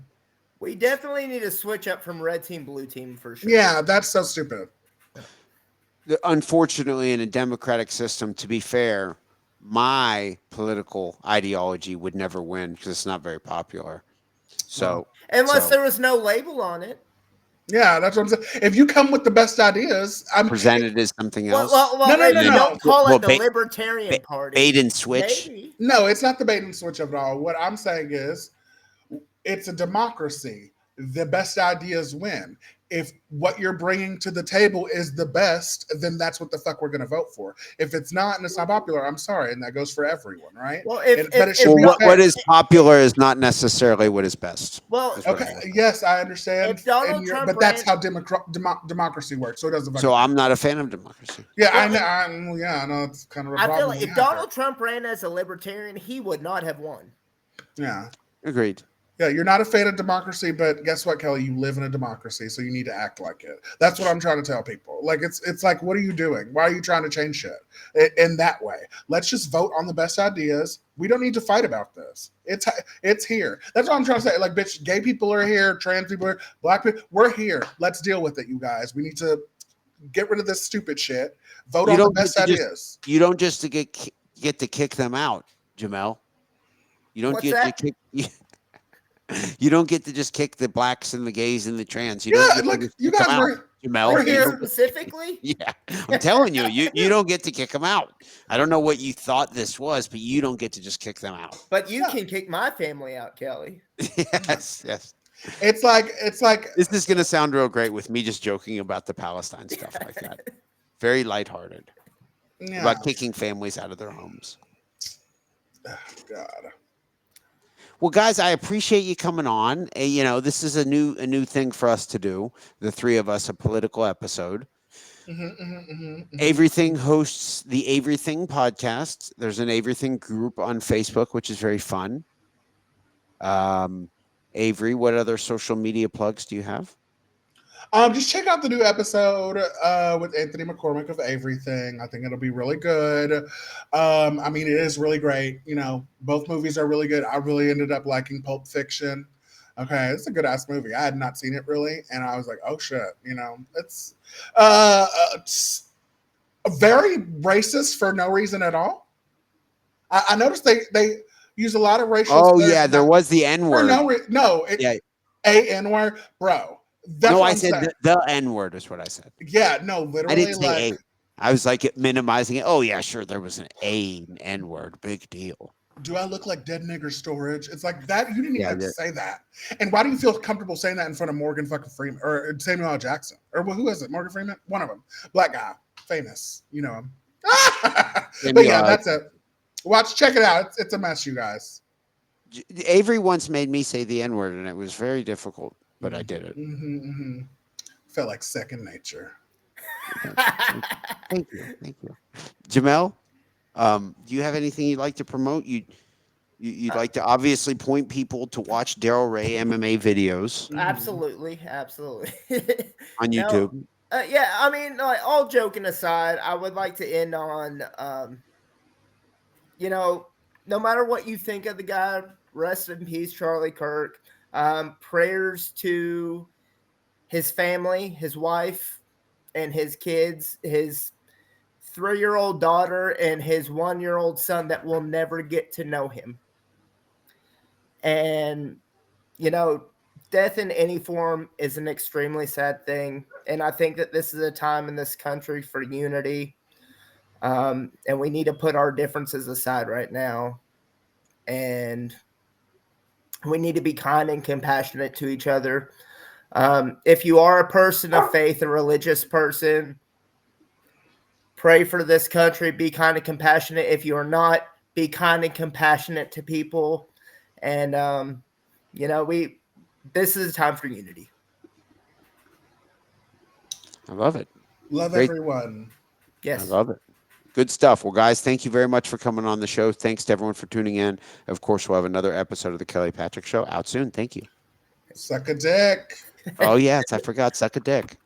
We definitely need to switch up from red team, blue team for sure. Yeah, that's so stupid. Unfortunately, in a democratic system, to be fair, my political ideology would never win because it's not very popular. So unless there was no label on it. Yeah, that's what I'm saying. If you come with the best ideas, I'm presented as something else. No. Don't call it the Libertarian Party. Bait and switch. Maybe. No, it's not the bait and switch at all. What I'm saying is, it's a democracy. The best ideas win. If what you're bringing to the table is the best, then that's what the fuck we're going to vote for. If it's not and it's not popular, I'm sorry, and that goes for everyone, right? Well, what is popular is not necessarily what is best. Well, okay, yes, I understand. But that's how democracy works, so it doesn't. So I'm not a fan of democracy. Yeah, I know it's kind of a problem. I feel like if Donald Trump ran as a libertarian, he would not have won. Yeah, agreed. Yeah, you're not a fan of democracy, but guess what, Kelly? You live in a democracy, so you need to act like it. That's what I'm trying to tell people. Like, it's like, what are you doing? Why are you trying to change shit in that way? Let's just vote on the best ideas. We don't need to fight about this. It's here. That's what I'm trying to say. Like, bitch, gay people are here, trans people are, black people, we're here. Let's deal with it, you guys. We need to get rid of this stupid shit. Vote on the best ideas. You don't just get to kick them out, Jamal. You don't get to kick. You don't get to just kick the blacks and the gays and the trans. You guys were here specifically. Yeah, I'm telling you, you don't get to kick them out. I don't know what you thought this was, but you don't get to just kick them out. But you can kick my family out, Kelly. Yes. It's like this is going to sound real great with me just joking about the Palestine stuff like that. Very lighthearted about kicking families out of their homes. Oh, God. Well, guys, I appreciate you coming on. This is a new thing for us to do. The three of us, a political episode. Everything hosts the Everything podcast. There's an Everything group on Facebook, which is very fun. Avery, what other social media plugs do you have? Just check out the new episode with Anthony McCormick of Everything. I think it'll be really good. I mean, it is really great. Both movies are really good. I really ended up liking Pulp Fiction. Okay, it's a good ass movie. I had not seen it really, and I was like, oh shit. It's very racist for no reason at all. I noticed they use a lot of racial. Oh yeah, there was the N word. A N word, bro. That's No, what I I'm said saying. the N word is what I said. Yeah, no, I literally, didn't say like, A. I was like minimizing it. Oh yeah, sure. There was an A N word. Big deal. do I look like dead nigger storage? It's like that. You didn't even Yeah. have to say that. And why do you feel comfortable saying that in front of Morgan fucking Freeman or Samuel L. Jackson? Or who is it? Morgan Freeman? One of them. Black guy. Famous. You know him. But yeah, that's it. Watch, check it out. It's a mess, you guys. Avery once made me say the N word, and it was very difficult, but I did it. Felt like second nature. Thank you. Jamel, do you have anything you'd like to promote? You'd like to obviously point people to watch Daryl Ray MMA videos Absolutely. on Now, YouTube. yeah, I mean, like, all joking aside, I would like to end on, you know, no matter what you think of the guy, rest in peace, Charlie Kirk. Prayers to his family, his wife, and his kids, his 3-year-old daughter, and his 1-year-old son that will never get to know him. And, you know, death in any form is an extremely sad thing. And I think that this is a time in this country for unity. And we need to put our differences aside right now. And we need to be kind and compassionate to each other. If you are a person of faith, a religious person, pray for this country. Be kind and compassionate. If you are not, be kind and compassionate to people. And, you know, this is a time for unity. I love it. Love Great. everyone. Yes. I love it. Good stuff. Well, guys, thank you very much for coming on the show. Thanks to everyone for tuning in. Of course, we'll have another episode of the Kelly Patrick Show out soon. Thank you. Suck a dick. Oh, yes. I forgot. Suck a dick.